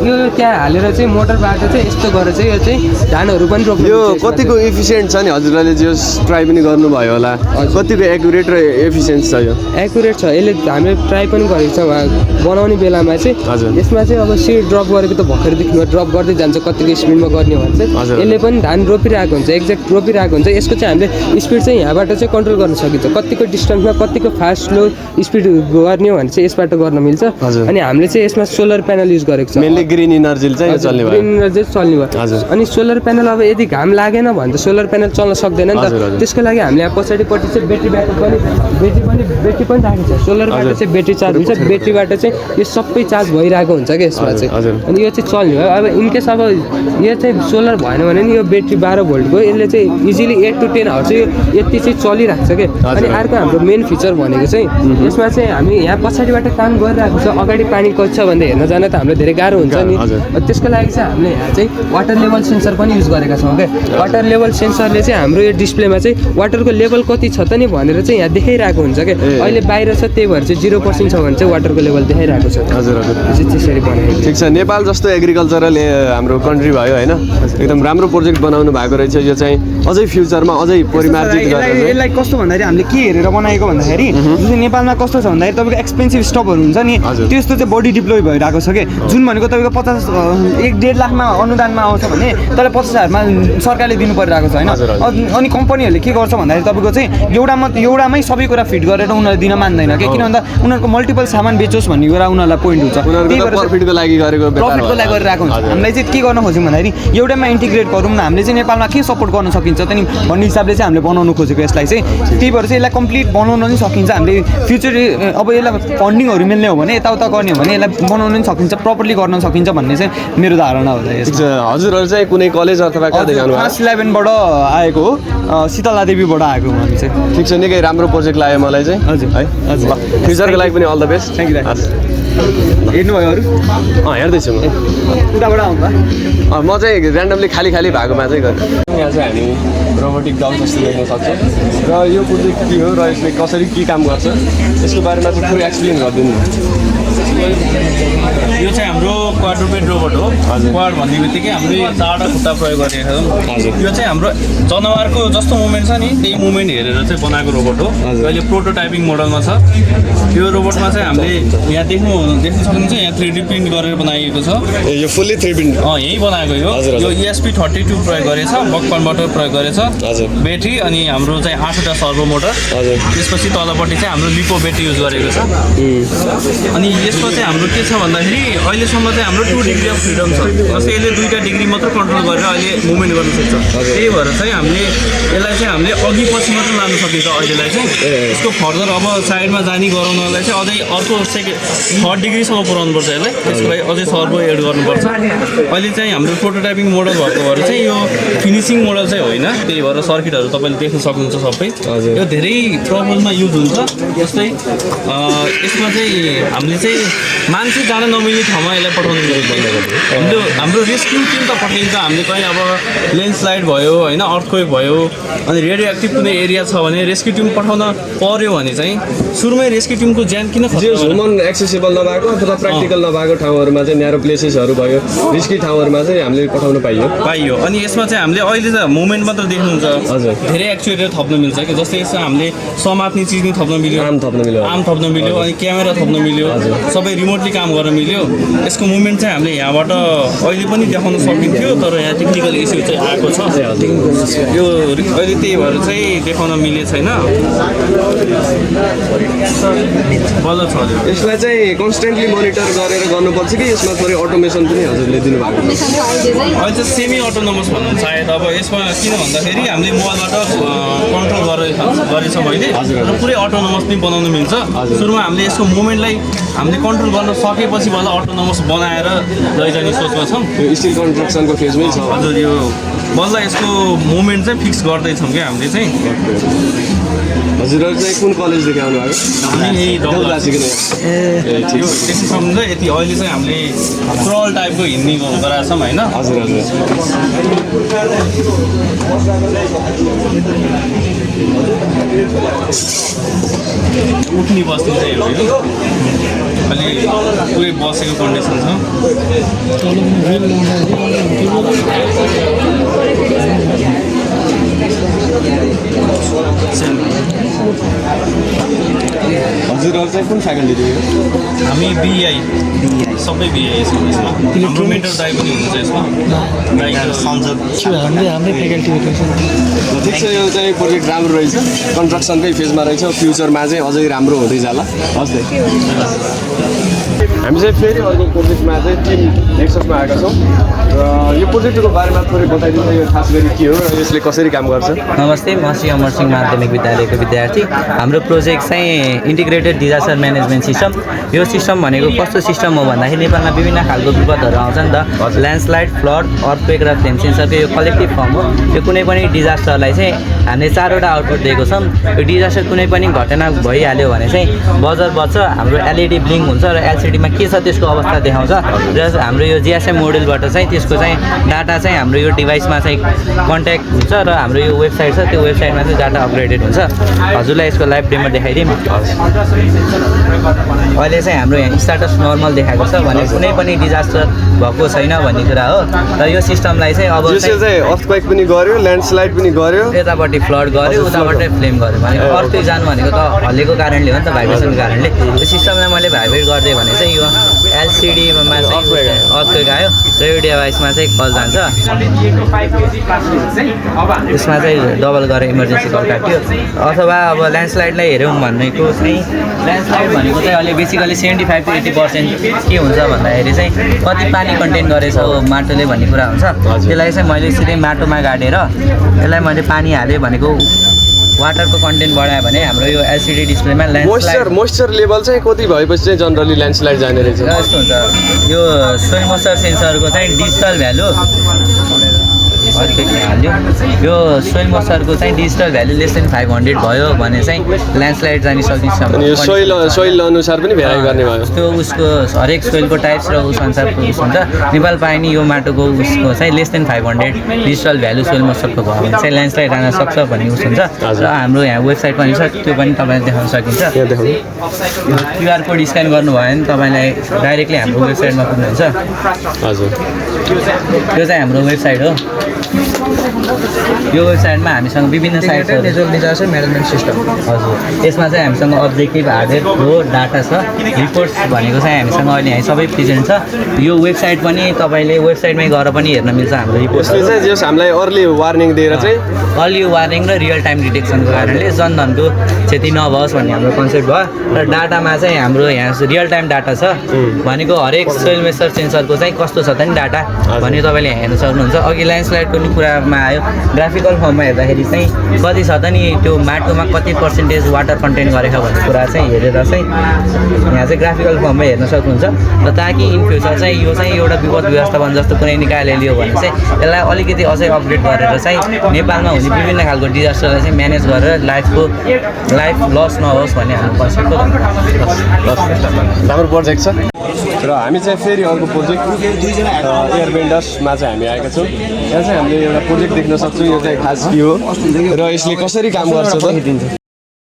यो त्यहाँ हालेर चाहिँ मोटरबाट चाहिँ यस्तो गरेर चाहिँ यो चाहिँ धानहरू पनि रोप्नु यो कतिको इफिसियन्ट छ नि हजुरले जो ट्राई पनि गर्नुभयो होला कतिको एकुरेट र एफिसियन्ट छ यो एकुरेट छ यसले हामीले ट्राई पनि गरेको छ बनाउने बेलामा चाहिँ यसमा चाहिँ अब सिड ड्रप गरेको त भर्खरदेखि ड्रप गर्दै जान्छ कतिको स्पिडमा गर्ने भन्छ यसले पनि धान रोपिरहेको हुन्छ एक्ज्याक्ट रोपिरहेको हुन्छ यसको चाहिँ हामीले स्पिड चाहिँ यहाँबाट चाहिँ कन्ट्रोल गर्न सकिन्छ कतिको डिस्टेन्समा कतिको फास्ट स्लो स्पिड गर्ने भने चाहिँ यसबाट गर्न मिल्छ अनि हामीले चाहिँ यसमा सोलर प्यानल युज गरेको छ मेनली ग्रिन इनर्जी चाहिँ चल्ने भयो ग्रिन इनर्जी चल्ने भयो अनि सोलर प्यानल अब यदि घाम लागेन भने त सोलर प्यानल चल्न सक्दैन नि त त्यसको लागि हामीले यहाँ पछाडिपट्टि चाहिँ ब्याट्री ब्याकअप पनि राखेको छ सोलरबाट चाहिँ ब्याट्री चार्ज हुन्छ ब्याट्रीबाट चाहिँ यो सबै चार्ज भइरहेको हुन्छ क्या यसमा चाहिँ अनि यो चाहिँ चल्ने भयो अब इनकेस अब यो चाहिँ सोलर भएन भने नि यो ब्याट्री 12 भोल्टको यसले चाहिँ इजिली 8 to 10 आवर्स चाहिँ यति चाहिँ चलिरहेको छ क्या अनि अर्को हाम्रो मेन फिचर भनेको चाहिँ यसमा चाहिँ हामी यहाँ पछाडिबाट काम गरिरहेको छ अगाडि पानी कति छ भन्दा हेर्न जान त हामीलाई धेरै गाह्रो हुन्छ नि त्यसको लागि चाहिँ हामीले यहाँ चाहिँ वाटर लेभल सेन्सर पनि युज गरेका छौँ क्या वाटर लेभल सेन्सरले चाहिँ हाम्रो यो डिस्प्लेमा चाहिँ वाटरको लेभल कति छ त नि भनेर चाहिँ यहाँ देखाइरहेको हुन्छ क्या अहिले बाहिर छ त्यही भएर चाहिँ 0% छ भने चाहिँ वाटरको लेभल देखाइरहेको छ त्यसरी बनाएको ठिक छ नेपाल जस्तो एग्रिकल्चरल हाम्रो कन्ट्री भयो होइन एकदम राम्रो प्रोजेक्ट बनाउनु भएको रहेछ यो चाहिँ अझै फ्युचरमा अझै परिमार्जित गरेर यसलाई कस्तो भन्दाखेरि हामीले के हेरेर बनाएको भन्दाखेरि जस्तै नेपालमा कस्तो छ भन्दाखेरि तपाईँको एक्सपेन्सिभ स्टपहरू हुन्छ नि त्यस्तो चाहिँ बडी डिप्लोय भइरहेको छ कि जुन भनेको तपाईँको 1.5 लाखमा अनुदानमा आउँछ भने तर 50,000मा सरकारले दिनु परिरहेको छ होइन अनि कम्पनीहरूले के गर्छ भन्दाखेरि तपाईँको चाहिँ एउटामै सबै कुरा फिट गरेर उनीहरूले दिन मान्दैन कि किन भन्दा उनीहरूको मल्टिपल सामान बेचोस् भन्ने कुरा उनीहरूलाई पोइन्ट हुन्छ प्रफिटको लागि गरिरहेको हुन्छ हामीलाई चाहिँ के गर्न खोज्यौँ भन्दाखेरि एउटामा इन्टिग्रेट गरौँ न हामीले चाहिँ नेपालमा के सपोर्ट गर्न सकिन्छ त नि भन्ने हिसाबले चाहिँ हामीले बनाउनु खोजेको यसलाई चाहिँ त्यही भएर चाहिँ यसलाई कम्प्लिट बनाउन पनि सकिन्छ हामीले फ्युचर अब यसलाई फन्डिङहरू मिल्ने हो भने यताउता गर्ने हो भने यसलाई बनाउन पनि सकिन्छ प्रपरली गर्न सकिन्छ भन्ने चाहिँ मेरो धारणा हो हजुरहरू चाहिँ कुनै कलेज अथवा कहाँ देखाउनु क्लास 11बाट आएको हो शीतला देवीबाट आएको हामी चाहिँ ठिक छ निकै राम्रो प्रोजेक्ट लाग्यो मलाई चाहिँ हजुर है हजुर फ्युचरको लागि पनि all the best thank you हेर्नुभयो अरू हेर्दैछु म उताबाट आउँदा म चाहिँ ऱ्यान्डमली खाली भएकोमा चाहिँ गरेँ यहाँ चाहिँ हामी रोबोटिक डग जस्तो देख्न सक्छौँ र यो प्रोजेक्ट के हो र यसले कसरी के काम गर्छ यसको बारेमा चाहिँ थोरै एक्सप्लेन गरिदिनु यो चाहिँ हाम्रो क्वाड्रुपेड रोबोट हो क्वाड भन्ने बित्तिकै हामीले 4वटा खुट्टा प्रयोग गरेका छौँ यो चाहिँ हाम्रो जनावरको जस्तो मुभमेन्ट छ नि त्यही मुभमेन्ट हेरेर चाहिँ बनाएको रोबोट हो अहिले प्रोटोटाइपिङ मोडलमा छ यो रोबोटमा चाहिँ हामीले यहाँ देख्न सक्नुहुन्छ यहाँ 3D प्रिन्ट गरेर बनाइएको छ यो फुल्ली 3D प्रिन्ट यही बनाएको यो ESP32 प्रयोग गरेछ बक कन्भर्टर प्रयोग गरेछ ब्याट्री अनि हाम्रो चाहिँ 8वटा सर्भो मोटर त्यसपछि तलपट्टि चाहिँ हाम्रो लिपो ब्याट्री युज गरेको छ अनि यसमा चाहिँ हाम्रो के छ भन्दाखेरि अहिलेसम्म चाहिँ हाम्रो 2 डिग्री अफ फ्रिडम छ जस्तै यसले 2टा डिग्री मात्र कन्ट्रोल गरेर अहिले मुभमेन्ट गर्न सक्छ त्यही भएर चाहिँ यसलाई चाहिँ हामीले अघि पछि मात्र लानु सकिन्छ अहिलेलाई चाहिँ यसको फर्दर अब साइडमा जाने गराउनलाई चाहिँ अझै अर्को 3rd डिग्रीसम्म पुऱ्याउनु पर्छ यसलाई त्यसको लागि अझै सर्भो एड गर्नुपर्छ अहिले चाहिँ हाम्रो प्रोटोटाइपिङ मोडल भएको भएर चाहिँ यो फिनिसिङ मोडल चाहिँ होइन त्यही भएर सर्किटहरू तपाईँले देख्न सक्नुहुन्छ सबै यो धेरै प्रब्लममा युज हुन्छ जस्तै यसमा चाहिँ हामीले चाहिँ मान्छे जान नमिल्ने ठाउँमा यसलाई पठाउनु मिल्दैन हाम्रो रेस्क्यु टिम त पठाइन्छ हामीले कहीँ अब ल्यान्डस्लाइड भयो होइन अर्थक्वेक भयो अनि रेडियो एक्टिभ कुनै एरिया छ भने रेस्क्यु टिम पठाउन पर्यो भने चाहिँ सुरुमै रेस्क्यु टिमको ज्यान किन ह्युमन एक्सेसिबल नभएको अथवा प्र्याक्टिकल नभएको ठाउँहरूमा चाहिँ न्यारो प्लेसेसहरू भयो रिस्की ठाउँहरूमा चाहिँ हामीले पठाउन पाइयो अनि यसमा चाहिँ हामीले अहिले त मुभमेन्ट मात्र देख्नुहुन्छ धेरै एक्चुएटर थप्न मिल्छ कि जस्तै यसमा हामीले समात्ने चिज नि थप्न मिल्यो आर्म थप्न मिल्यो अनि क्यामेरा थप्न मिल्यो सबै रिमोटली काम गर्न मिल्यो यसको मुभमेन्ट चाहिँ हामीले यहाँबाट अहिले पनि देखाउन सकिन्थ्यो तर यहाँ टेक्निकल इस्यु चाहिँ आएको छ यो अहिले त्यही भएर चाहिँ देखाउन मिले छैन बल्ल छ यसलाई चाहिँ कन्स्टेन्टली मोनिटर गरेर गर्नुपर्छ कि यसमा थोरै अटोमेसन पनि हजुरले दिनुभएको अहिले चाहिँ सेमी अटोनोमस भन्नु सायद अब यसमा किन भन्दाखेरि हामीले मोबाइलबाट कन्ट्रोल गरेछौँ अहिले र पुरै अटोनोमस पनि बनाउनु मिल्छ सुरुमा हामीले यसको मुभमेन्टलाई हामीले कन्ट्रोल गर्न सकेपछि बल्ल अटोनोमस बनाएर लैजाने सोचमा छौँ। यो स्टिल कन्स्ट्रक्सनको फेजमै छ। हजुर यो बल्ल यसको मुभमेन्ट चाहिँ फिक्स गर्दैछौँ क्या हामीले चाहिँ। हजुरहरू चाहिँ कुन कलेजदेखि आउनुभएको? हामी यही डबलासीको नै। ए ठिक छ। त्यसैसम्म चाहिँ यति अहिले चाहिँ हामीले क्रल टाइपको हिँड्ने गराएको छौँ होइन। हजुर हजुर। उठ्ने बस्ने चाहिँ हेर्नु अलि पुरै बसेको कन्डिसन छ। हजुरहरू चाहिँ कुन फ्याकल्टीदेखि? हामी बिआई सबै बिआई छौँ यसमा। हाम्रो मेन्टर दाइ पनि हुनुहुन्छ यसमा। हाम्रै फ्याकल्टी ठिक छ, यो चाहिँ प्रोजेक्ट राम्रो रहेछ, कन्स्ट्रक्सनकै फेजमा रहेछ, फ्युचरमा चाहिँ अझै राम्रो हुँदै जाला। हस् त। हामी चाहिँ फेरि अर्को प्रोजेक्टमा चाहिँ टिम नेक्ससमा आएका छौँ र यो प्रोजेक्टको बारेमा थोरै बताइदिनु, यो खास गरी के हो र यसले कसरी काम गर्छ? नमस्ते, म श्री अमर सिंह माध्यमिक विद्यालयको विद्यार्थी। हाम्रो प्रोजेक्ट चाहिँ इन्टिग्रेटेड डिजास्टर म्यानेजमेन्ट सिस्टम। यो सिस्टम भनेको कस्तो सिस्टम हो भन्दाखेरि नेपालमा विभिन्न खालको विपदहरू आउँछ नि त। ल्यान्डस्लाइड, फ्लड, अर्थक्वेक र फ्लेम सेन्सरको यो कलेक्टिभ फर्म हो। यो कुनै पनि डिजास्टरलाई चाहिँ हामीले 4वटा आउटपुट दिएको छौँ। यो डिजास्टर कुनै पनि घटना भइहाल्यो भने चाहिँ बजर बज्छ, हाम्रो एलइडी ब्लिङ्क हुन्छ र एलसिडीमा के छ त्यसको अवस्था देखाउँछ र हाम्रो यो जिएसएम मोडुलबाट चाहिँ त्यसको चाहिँ डाटा चाहिँ हाम्रो यो डिभाइसमा चाहिँ कन्ट्याक्ट हुन्छ र हाम्रो यो वेबसाइट छ, त्यो वेबसाइटमा चाहिँ डाटा अपग्रेडेड हुन्छ। हजुरलाई यसको लाइभ डेमो देखाइदिउँ। अहिले चाहिँ हाम्रो यहाँ स्ट्याटस नर्मल देखाएको छ भने कुनै पनि डिजास्टर भएको छैन भन्ने कुरा हो। र यो सिस्टमलाई चाहिँ अब चाहिँ अर्थक्वेक पनि गर्यो, ल्यान्डस्लाइड पनि गर्यो, यतापट्टि फ्लड गर्यो, उतापट्टि फ्लेम गर्यो भनेको अर्थक्वेक जानु भनेको त हल्लेको कारणले हो नि त, भाइब्रेसनको कारणले। यो सिस्टमलाई मैले भाइब्रेट गरिदिएँ भने चाहिँ यो एलसिडीमा चाहिँ अर्थक्वेक आयो र यो डिभाइसमा चाहिँ कल जान्छ। यसमा चाहिँ डबल गरेर इमर्जेन्सी कल काट्यो। अथवा अब ल्यान्डस्लाइडलाई हेऱ्यौँ भनेको चाहिँ ल्यान्डस्लाइड भनेको चाहिँ अहिले बेसिकली 75 to 80% के हुन्छ भन्दाखेरि चाहिँ कति पानी कन्टेन गरेछ माटोले भन्ने कुरा हुन्छ। त्यसलाई चाहिँ मैले सिधै माटोमा गाडेर यसलाई मैले पानी हालेँ भनेको वाटरको कन्टेन्ट बढायो भने हाम्रो यो एलसिडी डिस्प्लेमा मोइस्चर लेभल चाहिँ कति भएपछि चाहिँ जनरली ल्यान्डस्लाइड जाने रहेछ? यस्तो हुन्छ, यो सोइल मोइस्चर सेन्सरको चाहिँ डिजिटल भ्यालु हाल्यो। यो सोइल मोइस्चरको चाहिँ डिजिटल भ्यालु लेस देन 500 भयो भने चाहिँ ल्यान्डस्लाइड जाने सकिन्छ। अनि यो सोइल अनुसार पनि भ्यारी गर्ने भयो। त्यो उसको हरेक सोइलको टाइप्स र उस अनुसारको उस हुन्छ। नेपाल पाइने यो माटोको उसको चाहिँ less than 500 digital value soil मोइस्चरको भयो भने चाहिँ ल्यान्डस्लाइड आउन सक्छ भन्ने उस हुन्छ। र हाम्रो यहाँ वेबसाइट पनि छ, त्यो पनि तपाईँले देखाउन सकिन्छ। क्युआर कोड स्क्यान गर्नुभयो भने तपाईँलाई डाइरेक्टली हाम्रो वेबसाइटमा पुग्नुहुन्छ। हजुर, त्यो चाहिँ हाम्रो वेबसाइट हो। यो वेबसाइटमा हामीसँग विभिन्न साइट्सहरू डिजास्टर म्यानेजमेन्ट सिस्टम। हजुर, यसमा चाहिँ हामीसँग अब्जेक्टिभ, हार्डवेयर, फ्लो, डाटा छ। रिपोर्ट्स भनेको चाहिँ हामीसँग अहिले यहाँ सबै प्रेजेन्ट छ। यो वेबसाइट पनि तपाईँले वेबसाइटमै गएर पनि हेर्न मिल्छ हाम्रो रिपोर्ट्सहरू। चाहिँ जस हामीलाई अर्ली वार्निङ दिएर चाहिँ अर्ली वार्निङ र रियल टाइम डिटेक्सनको कारणले जनधनको क्षति नभओस् भन्ने हाम्रो कन्सेप्ट भयो। र डाटामा चाहिँ हाम्रो यहाँ रियल टाइम डाटा छ भनेको हरेक सोइल मोइस्चर सेन्सरको चाहिँ कस्तो छ त नि डाटा भने तपाईँले यहाँ हेर्न सक्नुहुन्छ। अघि ल्यान्डस्लाइडको नि कुरामा आयो, ग्राफिकल फर्ममा हेर्दाखेरि चाहिँ कति छ त नि त्यो माटोमा कति पर्सेन्टेज वाटर कन्टेन्ट गरेको भन्ने कुरा चाहिँ हेरेर चाहिँ यहाँ चाहिँ ग्राफिकल फर्ममा हेर्न सक्नुहुन्छ। र ताकि इन फ्युचर चाहिँ यो चाहिँ एउटा विपद व्यवस्थापन जस्तो कुनै निकायले लियो भने चाहिँ यसलाई अलिकति अझै अपग्रेड गरेर चाहिँ नेपालमा हुने विभिन्न खालको डिजास्टरलाई चाहिँ म्यानेज गरेर लाइफ लस नहोस् भन्ने हाम्रो कन्सेप्ट हो। राम्रो प्रोजेक्ट छ। र हामी चाहिँ फेरि अर्को प्रोजेक्ट एयरबेन्डर्समा चाहिँ हामी आएका छौँ। यहाँ चाहिँ हामीले एउटा प्रोजेक्ट देख्न सक्छौँ। यो चाहिँ खास के हो र यसले कसरी काम गर्छ त?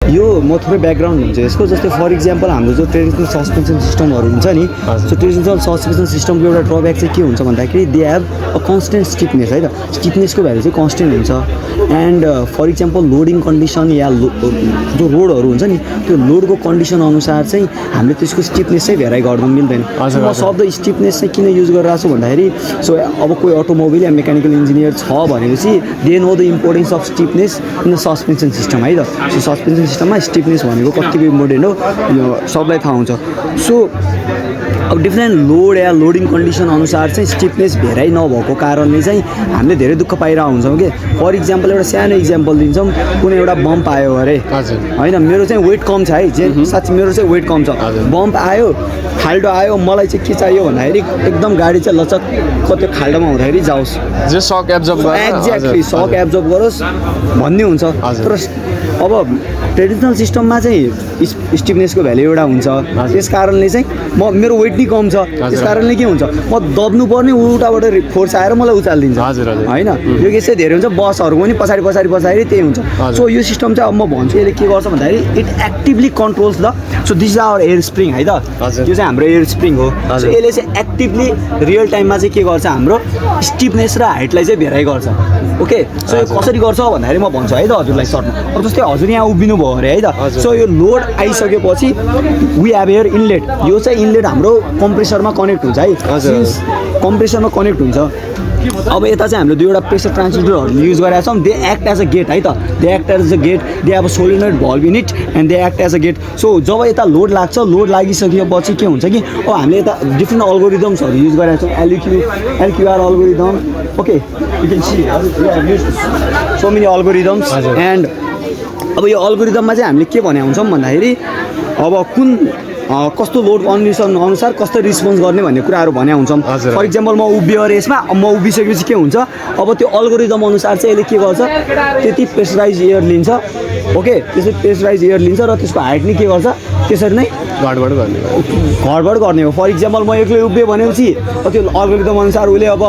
यो म थोरै ब्याकग्राउन्ड हुन्छ यसको। जस्तै फर इक्जाम्पल हाम्रो जो ट्रेडिसनल सस्पेन्सन सिस्टमहरू हुन्छ नि, सो ट्रेडिसनल सस्पेन्सन सिस्टमको एउटा ड्रब्याक चाहिँ के हुन्छ भन्दाखेरि they have a constant stiffness है त। स्टिफनेसको भ्यालु चाहिँ कन्सटेन्ट हुन्छ। And for example loading condition या जो रोडहरू हुन्छ नि, त्यो लोडको कन्डिसन अनुसार चाहिँ हामीले त्यसको स्टिफनेस चाहिँ भेराइ गर्न मिल्दैन। म शब्द स्टिफनेस चाहिँ किन युज गरिरहेको छु भन्दाखेरि सो अब कोही अटोमोबाइल या मेकानिकल इन्जिनियर छ भनेपछि they know the importance of stiffness in the suspension system है त। सो सस्पेन्सन सिस्टममा स्टिफनेस भनेको कतिको इम्पोर्टेन्ट हो यो सबलाई थाहा हुन्छ। सो अब डिफ्रेन्ट लोड या लोडिङ कन्डिसन अनुसार चाहिँ स्टिफनेस भेराइ नभएको कारणले चाहिँ हामीले धेरै दुःख पाइरहेको हुन्छौँ कि फर इक्जाम्पल एउटा सानो इक्जाम्पल दिन्छौँ कुनै एउटा बम्प आयो अरे होइन मेरो चाहिँ वेट कम छ है जे साँच्चै मेरो चाहिँ वेट कम छ बम्प आयो खाल्डो आयो मलाई चाहिँ के चाहियो भन्दाखेरि एकदम गाडी चाहिँ लचक्क त्यो खाल्डोमा हुँदाखेरि जाओस् जे सक एब्जर्ब गर्छ एक्ज्याक्टली सक एब्जर्ब गरोस् भन्ने हुन्छ तर अब ट्रेडिसनल सिस्टममा चाहिँ स्टिफनेसको भ्याल्यु एउटा हुन्छ त्यस कारणले चाहिँ मेरो वेट नि कम छ त्यस कारणले के हुन्छ म दब्नु पर्ने उताबाट फोर्स आएर मलाई उचालिदिन्छ होइन यो केस चाहिँ धेरै हुन्छ बसहरूको पनि पछाडि त्यही हुन्छ सो यो सिस्टम चाहिँ अब म भन्छु यसले के गर्छ भन्दाखेरि it actively controls the so this is our air spring है त यो चाहिँ हाम्रो एयर स्प्रिङ हो सो यसले चाहिँ एक्टिभली रियल टाइममा चाहिँ के गर्छ हाम्रो स्टिफनेस र हाइटलाई चाहिँ भेराइ गर्छ ओके सो यो कसरी गर्छ भन्दाखेरि म भन्छु है त हजुरलाई सर्टमा अब जस्तै हजुर यहाँ उभिनु भयो अरे है त सो यो लोड आइसकेपछि वी हेभ हियर इनलेट यो चाहिँ इनलेट हाम्रो कम्प्रेसरमा कनेक्ट हुन्छ है कम्प्रेसरमा कनेक्ट हुन्छ अब यता चाहिँ हामीले दुईवटा प्रेसर ट्रान्सड्युसरहरू युज गरेका छौँ they act as a gate है त they act as a gate they have a solenoid valve in it and they act as a gate so जब यता लोड लाग्छ लोड लागिसकेपछि के हुन्छ कि अब हामीले यता डिफ्रेन्ट अल्गोरिदम्सहरू युज गरेका छौँ LQR algorithm okay you can see so many algorithms and अब यो अल्गोरिदममा चाहिँ हामीले के भने हुन्छौँ भन्दाखेरि अब कुन कस्तो लोड कन्डिसन अनुसार कस्तो रिस्पोन्स गर्ने भन्ने कुराहरू भने हुन्छौँ फर इक्जाम्पल म उभियो अरे यसमा म उभिसकेपछि के हुन्छ अब त्यो अल्गोरिदम अनुसार चाहिँ यसले के गर्छ त्यति प्रेसराइज एयर लिन्छ ओके त्यसरी प्रेसराइज एयर लिन्छ र त्यसको हाइट नै के गर्छ त्यसरी नै घटबड गर्ने हो फर इक्जाम्पल म एक्लै उभियो भनेपछि त्यो अल्गोरिदम अनुसार उसले अब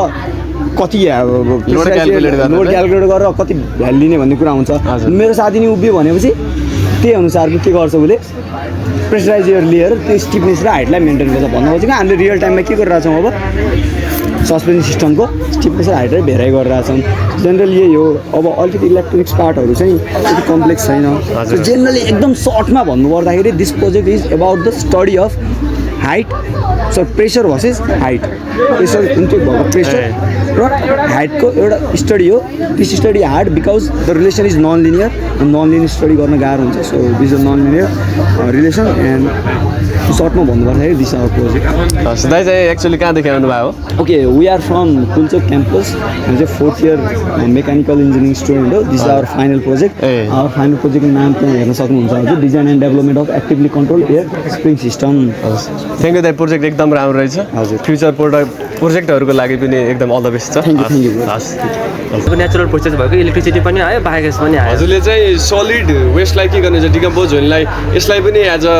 कति लोड क्यालकुलेट गरेर कति भ्यालु लिने भन्ने कुरा हुन्छ मेरो साथी नै उभियो भनेपछि त्यही अनुसारको के गर्छ उसले प्रेसराइज एयर लिएर त्यो स्टिफनेस र हाइटलाई मेन्टेन गर्छ भन्नु खोजेको हामीले रियल टाइममा के गरिरहेछौँ अब सस्पेन्सन सिस्टमको स्टिफनेस र हाइटलाई भेराइ गरिरहेछौँ जेनरली यही हो अब अलिकति इलेक्ट्रोनिक्स पार्टहरू चाहिँ त्यति कम्प्लेक्स छैन जेनरली एकदम सर्टमा भन्नुपर्दाखेरि this project is about the study of height so pressure versus height pressure intake भएको प्रेसर र हाइटको एउटा स्टडी हो this study hard because the relation is non linear स्टडी गर्न गाह्रो हुन्छ so this is non linear relation and सर्टमा भन्नुपर्दाखेरि दिस आवर प्रोजेक्ट दाइ चाहिँ एक्चुअली कहाँदेखि आउनु भयो okay we are from Kulchowk campus हामी चाहिँ 4th year mechanical engineering student हो this is our final project our final प्रोजेक्टको नाम त्यहाँ हेर्न सक्नुहुन्छ हजुर design and development of actively control air spring system thank you दाइ प्रोजेक्ट एकदम राम्रो रहेछ हजुर फ्युचर प्रोजेक्टहरूको लागि पनि एकदम अल द बेस्ट छ थ्याङ्क यू हस् नेचुरल प्रोसेस भएको इलेक्ट्रिसिटी पनि आयो बायोग्यास पनि आयो हजुरले चाहिँ सलिड वेस्टलाई के गर्नुहुन्छ डिकम्पोज हुनेलाई यसलाई पनि एज अ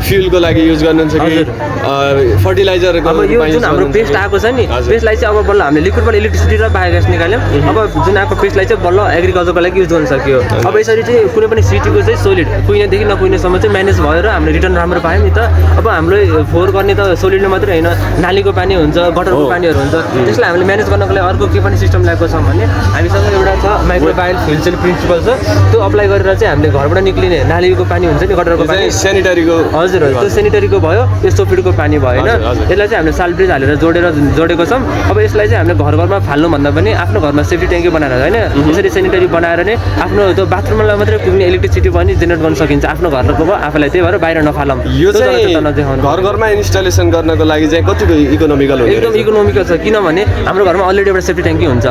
फ्युलको लागि युज गर्नुहुन्छ कि फर्टिलाइजर अब यो जुन हाम्रो पेस्ट आएको छ नि पेस्टलाई चाहिँ अब बल्ल हामीले लिक्विडबाट इलेक्ट्रिसिटी र बायोग्यास निकाल्यौँ अब जुन आएको पेस्टलाई चाहिँ बल्ल एग्रिकल्चरको लागि युज गर्न सकियो अब यसरी चाहिँ कुनै पनि सिटीको चाहिँ सोलिड कुहिनेदेखि नकुहिनेसम्म चाहिँ म्यानेज भएर हामीले रिटर्न राम्रो पायौँ नि त अब हाम्रो फोहोर गर्ने त सोलिडले मात्रै होइन नालीको पानी हुन्छ गटरको पानीहरू हुन्छ त्यसलाई हामीले म्यानेज गर्नको लागि अर्को के पनि सिस्टम ल्याएको छौँ भने हामीसँग एउटा छ माइक्रोबायल फ्युल सेल प्रिन्सिपल छ त्यो अप्लाई गरेर चाहिँ हामीले घरबाट निक्लिने नालीको पानी हुन्छ नि गटरको पानी सेनिटरीको हजुर त्यो सेनिटरीको भयो यो सोफिडको पानी भएन यसलाई चाहिँ हामीले सालब्रिज हालेर जोडेको छौँ अब यसलाई चाहिँ हामीले घरमा फाल्नुभन्दा पनि आफ्नो घरमा सेफ्टी ट्याङ्की बनाएर होइन यसरी सेनिटरी बनाएर नै आफ्नो त्यो बाथरुमलाई मात्रै पुग्ने इलेक्ट्रिसिटी पनि जेनेरेट गर्न सकिन्छ आफ्नो घरको आफूलाई त्यही भएर बाहिर नफालौँ यो चाहिँ घरमा इन्स्टलेसन गर्नको लागि चाहिँ कतिको इकोनोमिकल हो एकदम इकोनोमिकल छ किनभने हाम्रो घरमा अलरेडी एउटा सेफ्टी ट्याङ्की हुन्छ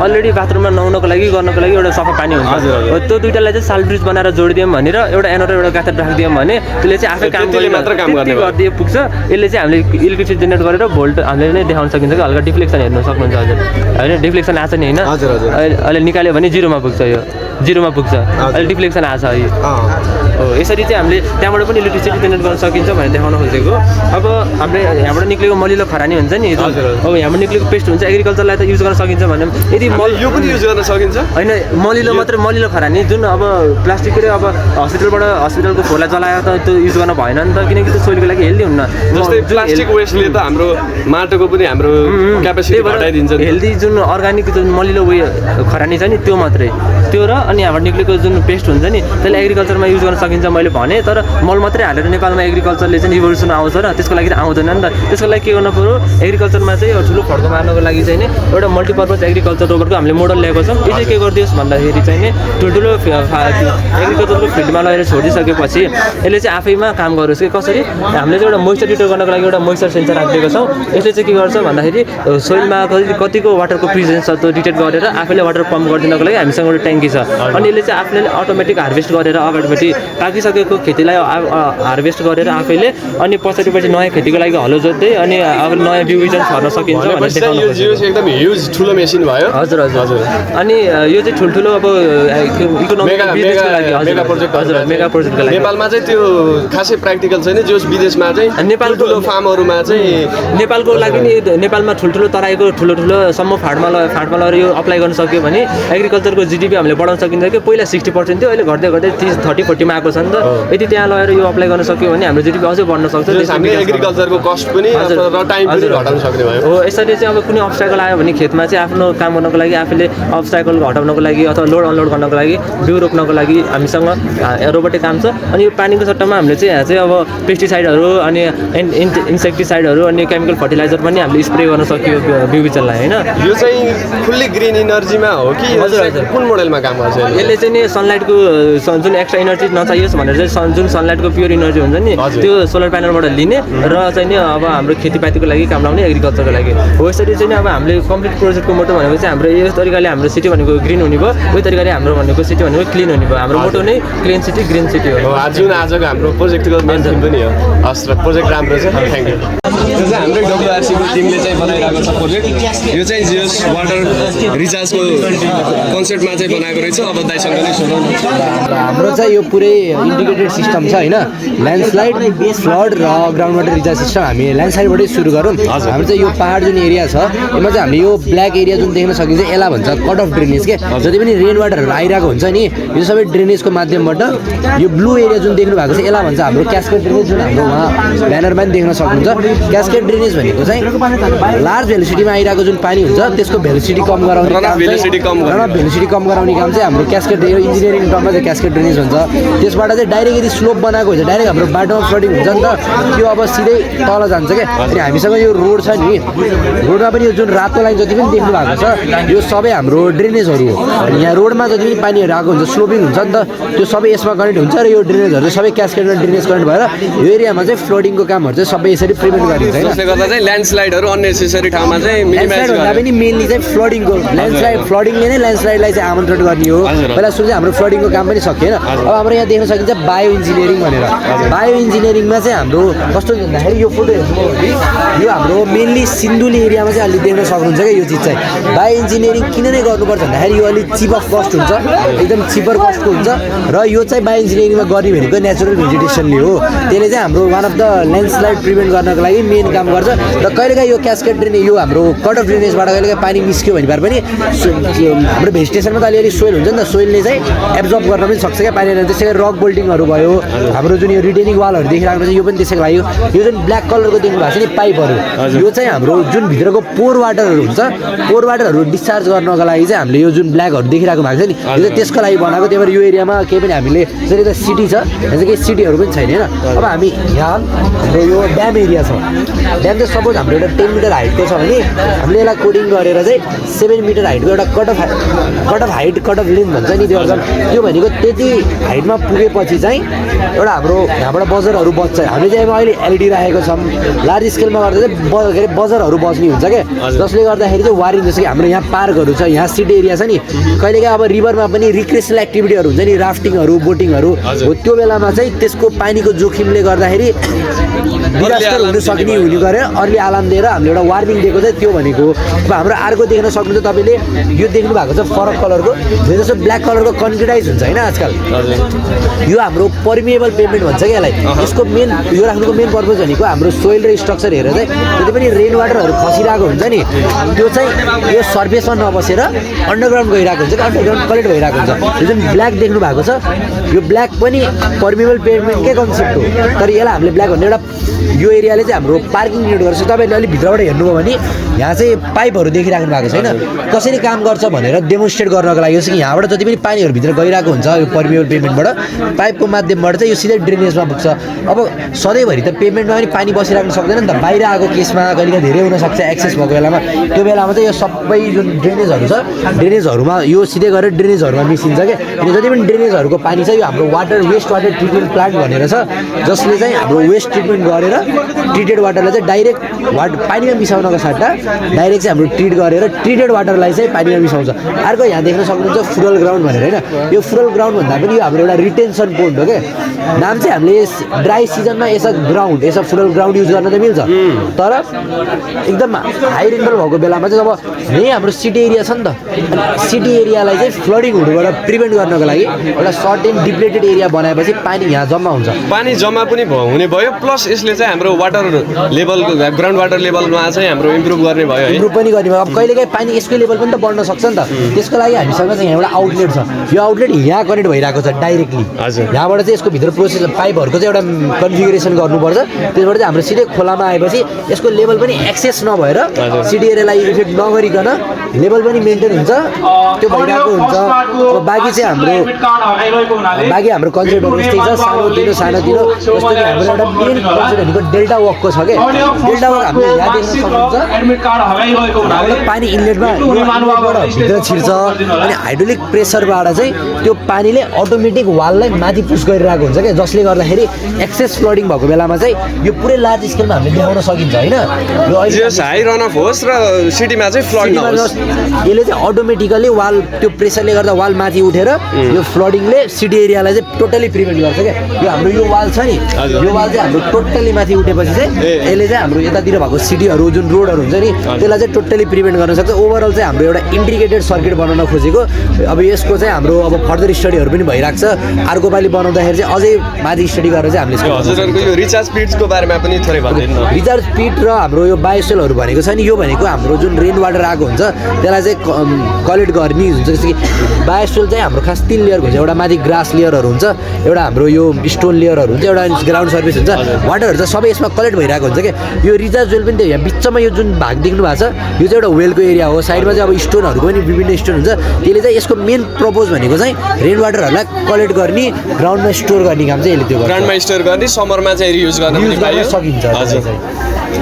अलरेडी बाथरुममा नुहाउनको लागि गर्नको लागि एउटा सफा पानी हुन्छ त्यो दुइटालाई चाहिँ सालब्रिज बनाएर जोडिदियौँ भनेर एउटा एनोर एउटा गाथर राखिदियौँ भने त्यसले चाहिँ आफै काम गरिदिए पुग्छ यसले चाहिँ हामीले इलेक्ट्रिसिटी जेनेरेट गरेर भोल्ट हामीले नै देखाउन सकिन्छ कि हल्का डिफ्लेक्सन हेर्न सक्नुहुन्छ हजुर होइन डिफ्लेक्सन आएको नि होइन अहिले निकाल्यो भने जिरोमा पुग्छ यो जिरोमा पुग्छ अहिले डिफ्लेक्सन आएको छ हो यसरी चाहिँ हामीले त्यहाँबाट पनि इलेक्ट्रिसिटी जेनेरेट गर्न सकिन्छ भनेर देखाउन खोजेको अब हामीले यहाँबाट निक्लेको मलिलो खरानी हुन्छ नि अब यहाँबाट निक्लेको पेस्ट हुन्छ एग्रिकल्चरलाई त युज गर्न सकिन्छ भने यदि यो पनि युज गर्न सकिन्छ होइन मलिलो मात्रै मलिलो खरानी जुन अब प्लास्टिक अब हस्पिटलको फोहोरलाई जलाएर त त्यो युज गर्न भएन नि त किनकि त्यो सोइलको लागि हेल्दी हुन्न जस्तै प्लास्टिक वेस्टले त हाम्रो माटोको पनि हाम्रो क्यापेसिटी घटाइदिन्छ हेल्दी जुन अर्ग्यानिक जुन मलिलो उयो खरानी छ नि त्यो मात्रै त्यो र अनि यहाँबाट निक्लेको जुन पेस्ट हुन्छ नि त्यसले एग्रिकल्चरमा युज गर्न सकिन्छ मैले भने तर मल मात्रै हालेर नेपालमा एग्रिकल्चरले चाहिँ रिभोल्युसन आउँछ र त्यसको लागि आउँदैन नि त त्यसको लागि के गर्नु पऱ्यो एग्रिकल्चरमा चाहिँ ठुलो फड्को मार्नको लागि चाहिँ नि एउटा मल्टिपर्पज एग्रिकल्चर रोबोटको हामीले मोडल ल्याएको छौँ यो चाहिँ के गरिदियोस् भन्दाखेरि चाहिँ नि ठुल्ठुलो एग्रिकल्चरको फिल्डमा लगेर छोडिसकेपछि यसले चाहिँ आफैमा काम गरोस् कि कसरी हामीले चाहिँ एउटा मोइस्चर डिटेक्ट गर्नको लागि एउटा मोइस्चर सेन्सर राखिदिएको छौँ यसले चाहिँ के गर्छ भन्दाखेरि सोइलमा कतिको वाटरको प्रेजेन्स छ त्यो डिटेक्ट गरेर आफैले वाटर पम्प गरिदिनको लागि हामीसँग एउटा ट्याङ्की छ अनि यसले चाहिँ आफूले अटोमेटिक हार्भेस्ट गरेर अगाडिपट्टि पाकिसकेको खेतीलाई हार्भेस्ट गरेर आफैले अनि पछाडिपछि नयाँ खेतीको लागि हलो जोत्दै अनि अब नयाँ बिउ बिजन छर्न सकिन्छ भनेर देखाउनु खोजेको एकदम ह्युज ठुलो मेसिन भयो हजुर हजुर अनि यो चाहिँ ठुल्ठुलो अब इकोनोमिक बिजनेसको लागि मेगा प्रोजेक्ट हजुर मेगा प्रोजेक्टको लागि नेपालमा चाहिँ त्यो खासै प्र्याक्टिकल छैन जो विदेशमा चाहिँ नेपालको फार्महरूमा चाहिँ नेपालको लागि नि नेपालमा ठुल्ठुलो तराईको ठुलो सम्म फाँटमा लगेर यो अप्लाई गर्न सक्यो भने एग्रिकल्चरको जिडिपी हामीले बढाउन सकिन्छ कि पहिला 60% थियो अहिले घट्दै 30-40-40मा आएको छ नि त यदि त्यहाँ लगेर यो अप्लाई गर्न सक्यो भने हाम्रो जिडिपी अझै बढ्न सक्छ हामीले एग्रिकल्चरको कस्ट पनि र टाइम पनि घटाउन सक्ने भयो हो यसरी चाहिँ अब कुनै अब्स्ट्याकल आयो भने खेतमा चाहिँ आफ्नो काम गर्नको लागि आफूले अब्स्ट्याकल हटाउनको लागि अथवा लोड अनलोड गर्नको लागि बिउ रोप्नको लागि हामीसँग रोबोटिक काम छ अनि यो पानीको सट्टामा हामीले चाहिँ यहाँ चाहिँ अब पेस्टिसाइडहरू अनि इन्सेक्टिसाइडहरू अनि केमिकल फर्टिलाइजर पनि हामीले स्प्रे गर्न सक्यो बिउ बिजनलाई होइन यो चाहिँ फुल्ली ग्रिन इनर्जीमा हो कि हजुर कुन मोडलमा काम गर्छ यसले चाहिँ नि सनलाइटको जुन एक्स्ट्रा इनर्जी नचाहियोस् भनेर चाहिँ जुन सनलाइटको प्योर इनर्जी हुन्छ नि त्यो सोलर प्यानलबाट लिने र चाहिँ नि अब हाम्रो खेतीपातीको लागि काम लाउने एग्रिकल्चरको लागि हो यसरी चाहिँ नि अब हामीले कम्प्लिट प्रोजेक्टको मोटो भनेको चाहिँ हाम्रो यो तरिकाले हाम्रो सिटी भनेको ग्रिन हुने भयो उही तरिकाले हाम्रो भनेको सिटी भनेको क्लिन हुने भयो हाम्रो मोटो नै क्लिन सिटी ग्रिन सिटी हो जुन आजको हाम्रो प्रोजेक्टको मेन थिम पनि हो हस् र प्रोजेक्ट राम्रो छ थ्याङ्क यू यो चाहिँ हाम्रै डब्लुआरसीको टिमले चाहिँ बनाइरहेको छ प्रोजेक्ट यो चाहिँ जियोस वाटर रिचार्जको कन्सेप्टमा चाहिँ बनाएको रहेछ अब दाइसँग नै सोधौँ हाम्रो चाहिँ यो पुरै इन्टिग्रेटेड सिस्टम छ होइन ल्यान्डस्लाइड फ्लड र ग्राउन्ड वाटर रिचार्ज सिस्टम हामी ल्यान्डस्लाइडबाटै सुरु गरौँ हाम्रो चाहिँ यो पाहाड जुन एरिया छ यसमा चाहिँ हामीले यो ब्ल्याक एरिया जुन देख्न सकिन्छ यसलाई भन्छ कट अफ ड्रेनेज के जति पनि रेन वाटरहरू आइरहेको हुन्छ नि यो सबै ड्रेनेजको माध्यमबाट यो ब्लू एरिया जुन देख्नु भएको छ यसलाई भन्छ हाम्रो क्यास्केड ड्रेनेज जुन हाम्रो उहाँ ब्यानरमा पनि देख्न सक्नुहुन्छ क्यास्केड ड्रेनेज भनेको चाहिँ लार्ज भेलोसिटीमा आइरहेको जुन पानी हुन्छ त्यसको भेलोसिटी कम गराउने भेलोसिटी कम गराउने काम चाहिँ हाम्रो क्यास्केड इन्जिनियरिङ टर्ममा चाहिँ क्यास्केड ड्रेनेज हुन्छ त्यसबाट चाहिँ डाइरेक्ट यदि स्लोप बनाएको हुन्छ डाइरेक्ट हाम्रो बाटोमा फ्लडिङ हुन्छ नि त त्यो अब सिधै तल जान्छ क्या अनि हामीसँग यो रोड छ नि रोडमा पनि यो जुन रातो लाइन जति पनि देख्नु भएको छ यो सबै हाम्रो ड्रेनेजहरू हो अनि यहाँ रोडमा जति पनि पानीहरू आएको हुन्छ स्लोपिङ हुन्छ नि त त्यो सबै यसमा कनेक्ट हुन्छ र यो ड्रेनेजहरू सबै क्यास्केडमा ड्रेनेज कनेक्ट भएर यो एरियामा चाहिँ फ्लडिङको कामहरू चाहिँ सबै यसरी प्रिभेन्ट गरिन्छ त्यसले गर्दा चाहिँ ल्यान्डस्लाइडहरू अननेसेसरी ठाउँमा चाहिँ ल्यान्डस्लाइड भन्दा पनि मेनली चाहिँ फ्लडिङको फ्लडिङले नै ल्यान्डस्लाइडलाई चाहिँ आमन्त्रण गर्ने हो पहिला सुरु चाहिँ हाम्रो फ्लडिङको काम पनि सक्यो होइन अब हाम्रो यहाँ देख्न सकिन्छ बायो इन्जिनियरिङ भनेर बायो इन्जिनियरिङमा चाहिँ हाम्रो कस्तो भन्दाखेरि यो फोटो हेर्नु यो हाम्रो मेनली सिन्धुली एरियामा चाहिँ अलि देख्न सक्नुहुन्छ क्या यो चिज चाहिँ बायो इन्जिनियरिङ किन नै गर्नुपर्छ भन्दाखेरि यो अलिक चिप अफ कस्ट हुन्छ एकदम चिपर कस्टको हुन्छ र यो चाहिँ बायो इन्जिनियरिङमा गर्ने भनेको नेचुरल भेजिटेसनले हो त्यसले चाहिँ हाम्रो one of the landslide prevent गर्नको लागि मेन काम गर्छ र कहिलेकाहीँ यो क्यास्केड ड्रेनेज यो हाम्रो कट अफ ड्रेनेजबाट कहिलेकाहीँ पानी निस्क्यो भने पनि हाम्रो भेजिटेसनमा त अलिअलि सोइल हुन्छ नि त सोइलले चाहिँ एब्जर्ब गर्न पनि सक्छ क्या पानी त्यसै गरी रक बोल्टिङहरू भयो हाम्रो जुन यो रिटेनिङ वालहरू देखिरहेको छ यो पनि त्यसैको लागि यो जुन ब्ल्याक कलरको देख्नु भएको छ नि पाइपहरू यो चाहिँ हाम्रो जुन भित्रको पोर वाटरहरू हुन्छ पोर वाटरहरू डिस्चार्ज गर्नको लागि चाहिँ हामीले यो जुन ब्ल्याकहरू देखिरहेको भएको छ नि यो चाहिँ त्यसको लागि बनाएको त्यही भएर यो एरियामा केही पनि हामीले जसरी त सिटी छ यहाँ चाहिँ केही सिटीहरू पनि छैन होइन अब हामी यहाँ हाम्रो यो ड्याम एरिया छ ड्याम चाहिँ सपोज हाम्रो एउटा 10 मिटर हाइटको छ भने हामीले यसलाई कोडिङ गरेर चाहिँ 7 मिटर हाइटको एउटा cut off height cut off length भन्छ नि त्यो भनेको त्यति हाइटमा पुगेपछि चाहिँ एउटा हाम्रो यहाँबाट बजरहरू बज्छ हामीले चाहिँ अहिले एलइडी राखेको छौँ लार्ज स्केलमा गर्दा चाहिँ के अरे बजरहरू बज्ने हुन्छ क्या जसले गर्दाखेरि चाहिँ वारिङ जस्तो कि हाम्रो यहाँ पार्कहरू छ यहाँ सिटी एरिया छ नि कहिलेकाहीँ अब रिभरमा पनि रिक्रेसनल एक्टिभिटीहरू हुन्छ नि राफ्टिङहरू बोटिङहरू हो त्यो बेलामा चाहिँ त्यसको पानीको जोखिमले गर्दाखेरि डिजास्टर हुन सक्ने हुने गरेर अर्ली अलार्म दिएर हामीले एउटा वार्निङ दिएको चाहिँ त्यो भनेको अब हाम्रो अर्को देख्न सक्नुहुन्छ तपाईँले यो देख्नु भएको छ फरक कलरको जस्तो ब्ल्याक कलरको कन्क्रिटाइज हुन्छ होइन आजकल यो हाम्रो पर्मिएबल पेमेन्ट भन्छ क्या यसलाई यसको मेन यो राख्नुको मेन पर्पज भनेको हाम्रो सोइल र स्ट्रक्चर हेरेर चाहिँ जति पनि रेन वाटरहरू खसिरहेको हुन्छ नि त्यो चाहिँ यो सर्फेसमा नबसेर अन्डरग्राउन्ड गइरहेको हुन्छ कि अन्डरग्राउन्ड कलेक्ट भइरहेको हुन्छ यो जुन ब्ल्याक देख्नु भएको छ यो ब्ल्याक पनि पर्मिएबल पेमेन्टकै कन्सेप्ट हो तर यसलाई हामीले ब्ल्याक भन्ने एउटा यो एरियाले चाहिँ हाम्रो पार्किङ युनिट गर्छ तपाईँले अलिक भित्रबाट हेर्नुभयो भने यहाँ चाहिँ पाइपहरू देखिराख्नु भएको छैन कसरी काम गर्छ भनेर डेमोन्स्ट्रेट गर्नको लागि भनेको चाहिँ यहाँबाट जति पनि पानीहरू भित्र गइरहेको हुन्छ यो पर्मिएबल पेभमेन्टबाट पाइपको माध्यमबाट चाहिँ यो सिधै ड्रेनेजमा पुग्छ। अब सधैँभरि त पेभमेन्टमा पनि पानी बसिराख्नु सक्दैन नि त, बाहिर आएको केसमा कहिलेकाहीँ धेरै हुनसक्छ एक्सेस भएको बेलामा, त्यो बेलामा चाहिँ यो सबै जुन ड्रेनेजहरू छ ड्रेनेजहरूमा यो सिधै गएर ड्रेनेजहरूमा मिसिन्छ क्या। अनि जति पनि ड्रेनेजहरूको पानी छ यो हाम्रो वेस्ट वाटर ट्रिटमेन्ट प्लान्ट भनेर छ, जसले चाहिँ हाम्रो वेस्ट ट्रिटमेन्ट गरेर ट्रिटेड वाटरलाई चाहिँ डाइरेक्ट पानीमा मिसाउनको सट्टा डाइरेक्ट चाहिँ हाम्रो ट्रिट गरेर ट्रिटेड वाटरलाई चाहिँ पानीमा मिसाउँछ। अर्को यहाँ देख्न सक्नुहुन्छ फुरल ग्राउन्ड भनेर होइन, यो फुरल ग्राउन्ड भन्दा पनि यो हाम्रो एउटा रिटेन्सन पोन्ड हो क्या। नाम चाहिँ हामीले ड्राई सिजनमा यसो फुरल ग्राउन्ड युज गर्न त मिल्छ, तर एकदम हाई रेनफल भएको बेलामा चाहिँ जब यहीँ हाम्रो सिटी एरिया छ नि त, सिटी एरियालाई चाहिँ फ्लडिङ हुनुबाट प्रिभेन्ट गर्नको लागि एउटा सर्ट एन्ड डिप्लेटेड एरिया बनाएपछि पानी यहाँ जम्मा हुन्छ, पानी जम्मा पनि हुने भयो, प्लस यसले चाहिँ हाम्रो वाटर लेभल ग्राउन्ड वाटर लेभलमा चाहिँ हाम्रो इम्प्रुभ गर्ने भयो है, इम्प्रुभ पनि गर्ने भयो। अब कहिलेकाहीँ पानी यसको लेभल पनि त बढ्न सक्छ नि त, त्यसको लागि हामीसँग चाहिँ यहाँ एउटा आउटलेट छ, यो आउटलेट यहाँ कनेक्ट भइरहेको छ डाइरेक्टली, यहाँबाट चाहिँ यसको भित्र प्रोसेस पाइपहरूको चाहिँ एउटा कन्फिगरेसन गर्नुपर्छ, त्यसबाट चाहिँ हाम्रो सिधै खोलामा आएपछि यसको लेभल पनि एक्सेस नभएर सिटी एरियालाई इफेक्ट नगरिकन लेभल पनि मेन्टेन हुन्छ, त्यो भइरहेको हुन्छ। अब बाँकी हाम्रो कन्सेप्टहरू यस्तै छ, सानोतिनो सानोतिनो जस्तो कि हाम्रो एउटा मेन कन्सेप्ट भनेको डेल्टा वकको छ क्या। डेल्टा वक हामीले यहाँ देख्न सक्नुहुन्छ, पानी इनलेटमा भित्र छिर्छ अनि हाइड्रोलिक प्रेसरबाट चाहिँ त्यो पानीले अटोमेटिक वाललाई माथि पुस गरिरहेको हुन्छ क्या, जसले गर्दाखेरि एक्सेस फ्लडिङ भएको बेलामा चाहिँ यो पुरै लार्ज स्केलमा हामीले देखाउन सकिन्छ होइन। यो हाई रन अफ होस् र सिटीमा चाहिँ फ्लड नहोस्, यसले चाहिँ अटोमेटिकली वाल त्यो प्रेसरले गर्दा वाल माथि उठेर यो फ्लडिङले सिटी एरियालाई चाहिँ टोटली प्रिभेन्ट गर्छ क्या। यो हाम्रो यो वाल छ नि, यो वाल चाहिँ हाम्रो टोटली माथि उठेपछि चाहिँ यसले चाहिँ हाम्रो यतातिर भएको सिटीहरू जुन रोडहरू हुन्छ नि त्यसलाई चाहिँ टोटली प्रिभेन्ट गर्न सक्छ। ओभरअल चाहिँ हाम्रो एउटा इन्टिग्रेटेड सर्किट बनाउन खोजेको, अब यसको चाहिँ हाम्रो अब फर्दर स्टडीहरू पनि भइरहेको छ, अर्को पालि बनाउँदाखेरि चाहिँ अझै माथि स्टडी गरेर चाहिँ हामीले हजुरहरूको यो रिचार्ज स्पिड्सको बारेमा पनि थोरै भनिदिनु न। रिचार्ज स्पिड र हाम्रो यो बायोसेलहरू भनेको छ नि, यो भनेको हाम्रो जुन रेन वाटर आएको हुन्छ त्यसलाई चाहिँ कलेक्ट गर्ने हुन्छ, जस्तो कि बायोसेल चाहिँ हाम्रो खास 3 लेयरको हुन्छ, एउटा माथि ग्रास लेयरहरू हुन्छ, एउटा हाम्रो यो स्टोन लेयरहरू हुन्छ, एउटा ग्राउन्ड सर्फेस हुन्छ, वाटरहरू चाहिँ सबै यसमा कलेक्ट भइरहेको हुन्छ क्या। यो रिचार्ज वेल पनि यहाँ बिचमा यो जुन भाग देख्नु भएको छ यो चाहिँ एउटा वेलको एरिया हो, साइडमा चाहिँ अब स्टोनहरू पनि विभिन्न स्टोन हुन्छ, त्यसले चाहिँ यसको मेन पर्पज भनेको चाहिँ रेन वाटरहरूलाई कलेक्ट गर्ने ग्राउन्डमा स्टोर गर्ने काम चाहिँ यसले त्यो गर्छ, ग्राउन्डमा स्टोर गर्ने, समरमा चाहिँ रियुज गर्न सकिन्छ।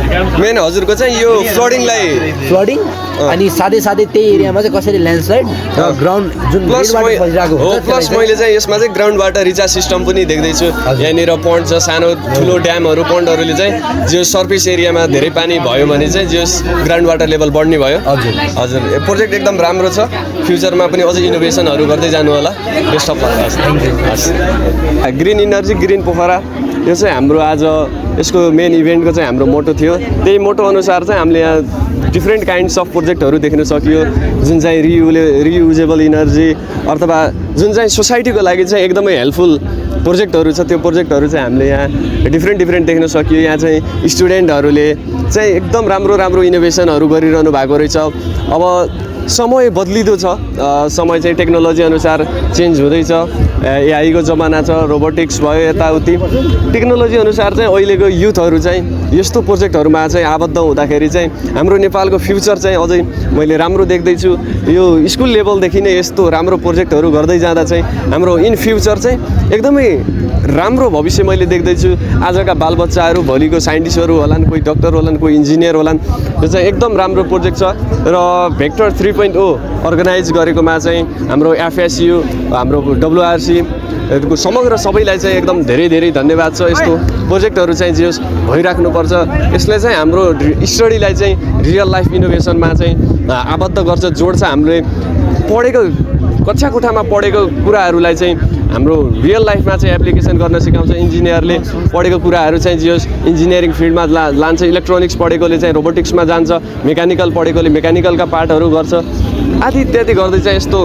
मेन हजुरको चाहिँ यो फ्लडिङ अनि साथै त्यही एरियामा चाहिँ कसरी ल्यान्डस्लाइड र ग्राउन्ड जुन फसिरहेको हो, प्लस मैले चाहिँ यसमा चाहिँ ग्राउन्ड वाटर रिचार्ज सिस्टम पनि देख्दैछु, यहाँनिर पन्ड छ, सानो ठुलो ड्यामहरू पन्डहरूले चाहिँ जो सर्फेस एरियामा धेरै पानी भयो भने चाहिँ जो ग्राउन्ड वाटर लेभल बढ्ने भयो। हजुर प्रोजेक्ट एकदम राम्रो छ, फ्युचरमा पनि अझै इनोभेसनहरू गर्दै जानु होला। Best of lock. Green energy green Pokhara यो चाहिँ हाम्रो आज यसको मेन इभेन्टको चाहिँ हाम्रो मोटो थियो, त्यही मोटो अनुसार चाहिँ हामीले यहाँ डिफ्रेन्ट काइन्ड्स अफ प्रोजेक्टहरू देख्न सकियो, जुन चाहिँ रियुजेबल इनर्जी अथवा जुन चाहिँ सोसाइटीको लागि चाहिँ एकदमै हेल्पफुल प्रोजेक्टहरू छ, त्यो प्रोजेक्टहरू चाहिँ हामीले यहाँ डिफ्रेन्ट देख्न सकियो। यहाँ चाहिँ स्टुडेन्टहरूले चाहिँ एकदम राम्रो इनोभेसनहरू गरिरहनु भएको रहेछ। अब समय बदलिँदो छ, समय चाहिँ टेक्नोलोजी अनुसार चेन्ज हुँदैछ, एआईको जमाना छ, रोबोटिक्स भयो यताउति, टेक्नोलोजी अनुसार चाहिँ अहिलेको युथहरू चाहिँ यस्तो प्रोजेक्टहरूमा चाहिँ आबद्ध हुँदाखेरि चाहिँ हाम्रो नेपालको फ्युचर चाहिँ अझै मैले राम्रो देख्दैछु। यो स्कुल लेभलदेखि नै यस्तो राम्रो प्रोजेक्टहरू गर्दै जाँदा चाहिँ हाम्रो इन फ्युचर चाहिँ एकदमै राम्रो भविष्य मैले देख्दैछु। आजका बालबच्चाहरू भोलिको साइन्टिस्टहरू होलान्, कोही डक्टर होलान्, कोही इन्जिनियर होलान्, यो चाहिँ एकदम राम्रो प्रोजेक्ट छ। र भेक्टर 3.0 अर्गनाइज गरेकोमा चाहिँ हाम्रो एफएसयू, हाम्रो WRC समग्र सबैलाई चाहिँ एकदम धेरै धन्यवाद छ। यस्तो प्रोजेक्टहरू चाहिँ जे भइराख्नुपर्छ, यसले चाहिँ हाम्रो स्टडीलाई चाहिँ रियल लाइफ इनोभेसनमा चाहिँ आबद्ध गर्छ, जोड्छ। हामीले पढेको कक्षा कोठामा पढेको कुराहरूलाई चाहिँ हाम्रो रियल लाइफमा चाहिँ एप्लिकेसन गर्न सिकाउँछ। इन्जिनियरले पढेको कुराहरू चाहिँ जे इन्जिनियरिङ फिल्डमा लान्छ, इलेक्ट्रोनिक्स पढेकोले चाहिँ रोबोटिक्समा जान्छ, मेकानिकल पढेकोले मेकानिकलका पार्टहरू गर्छ, आदि इत्यादि गर्दै चाहिँ यस्तो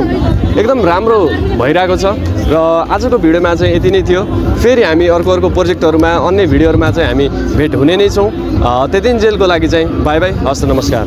एकदम राम्रो भइरहेको छ। र आजको भिडियोमा चाहिँ यति नै थियो। फेरि हामी अर्को प्रोजेक्टहरूमा अन्य भिडियोहरूमा चाहिँ हामी भेट हुने नै छौँ। त्यति जेलको लागि चाहिँ बाई बाई, हस्, नमस्कार।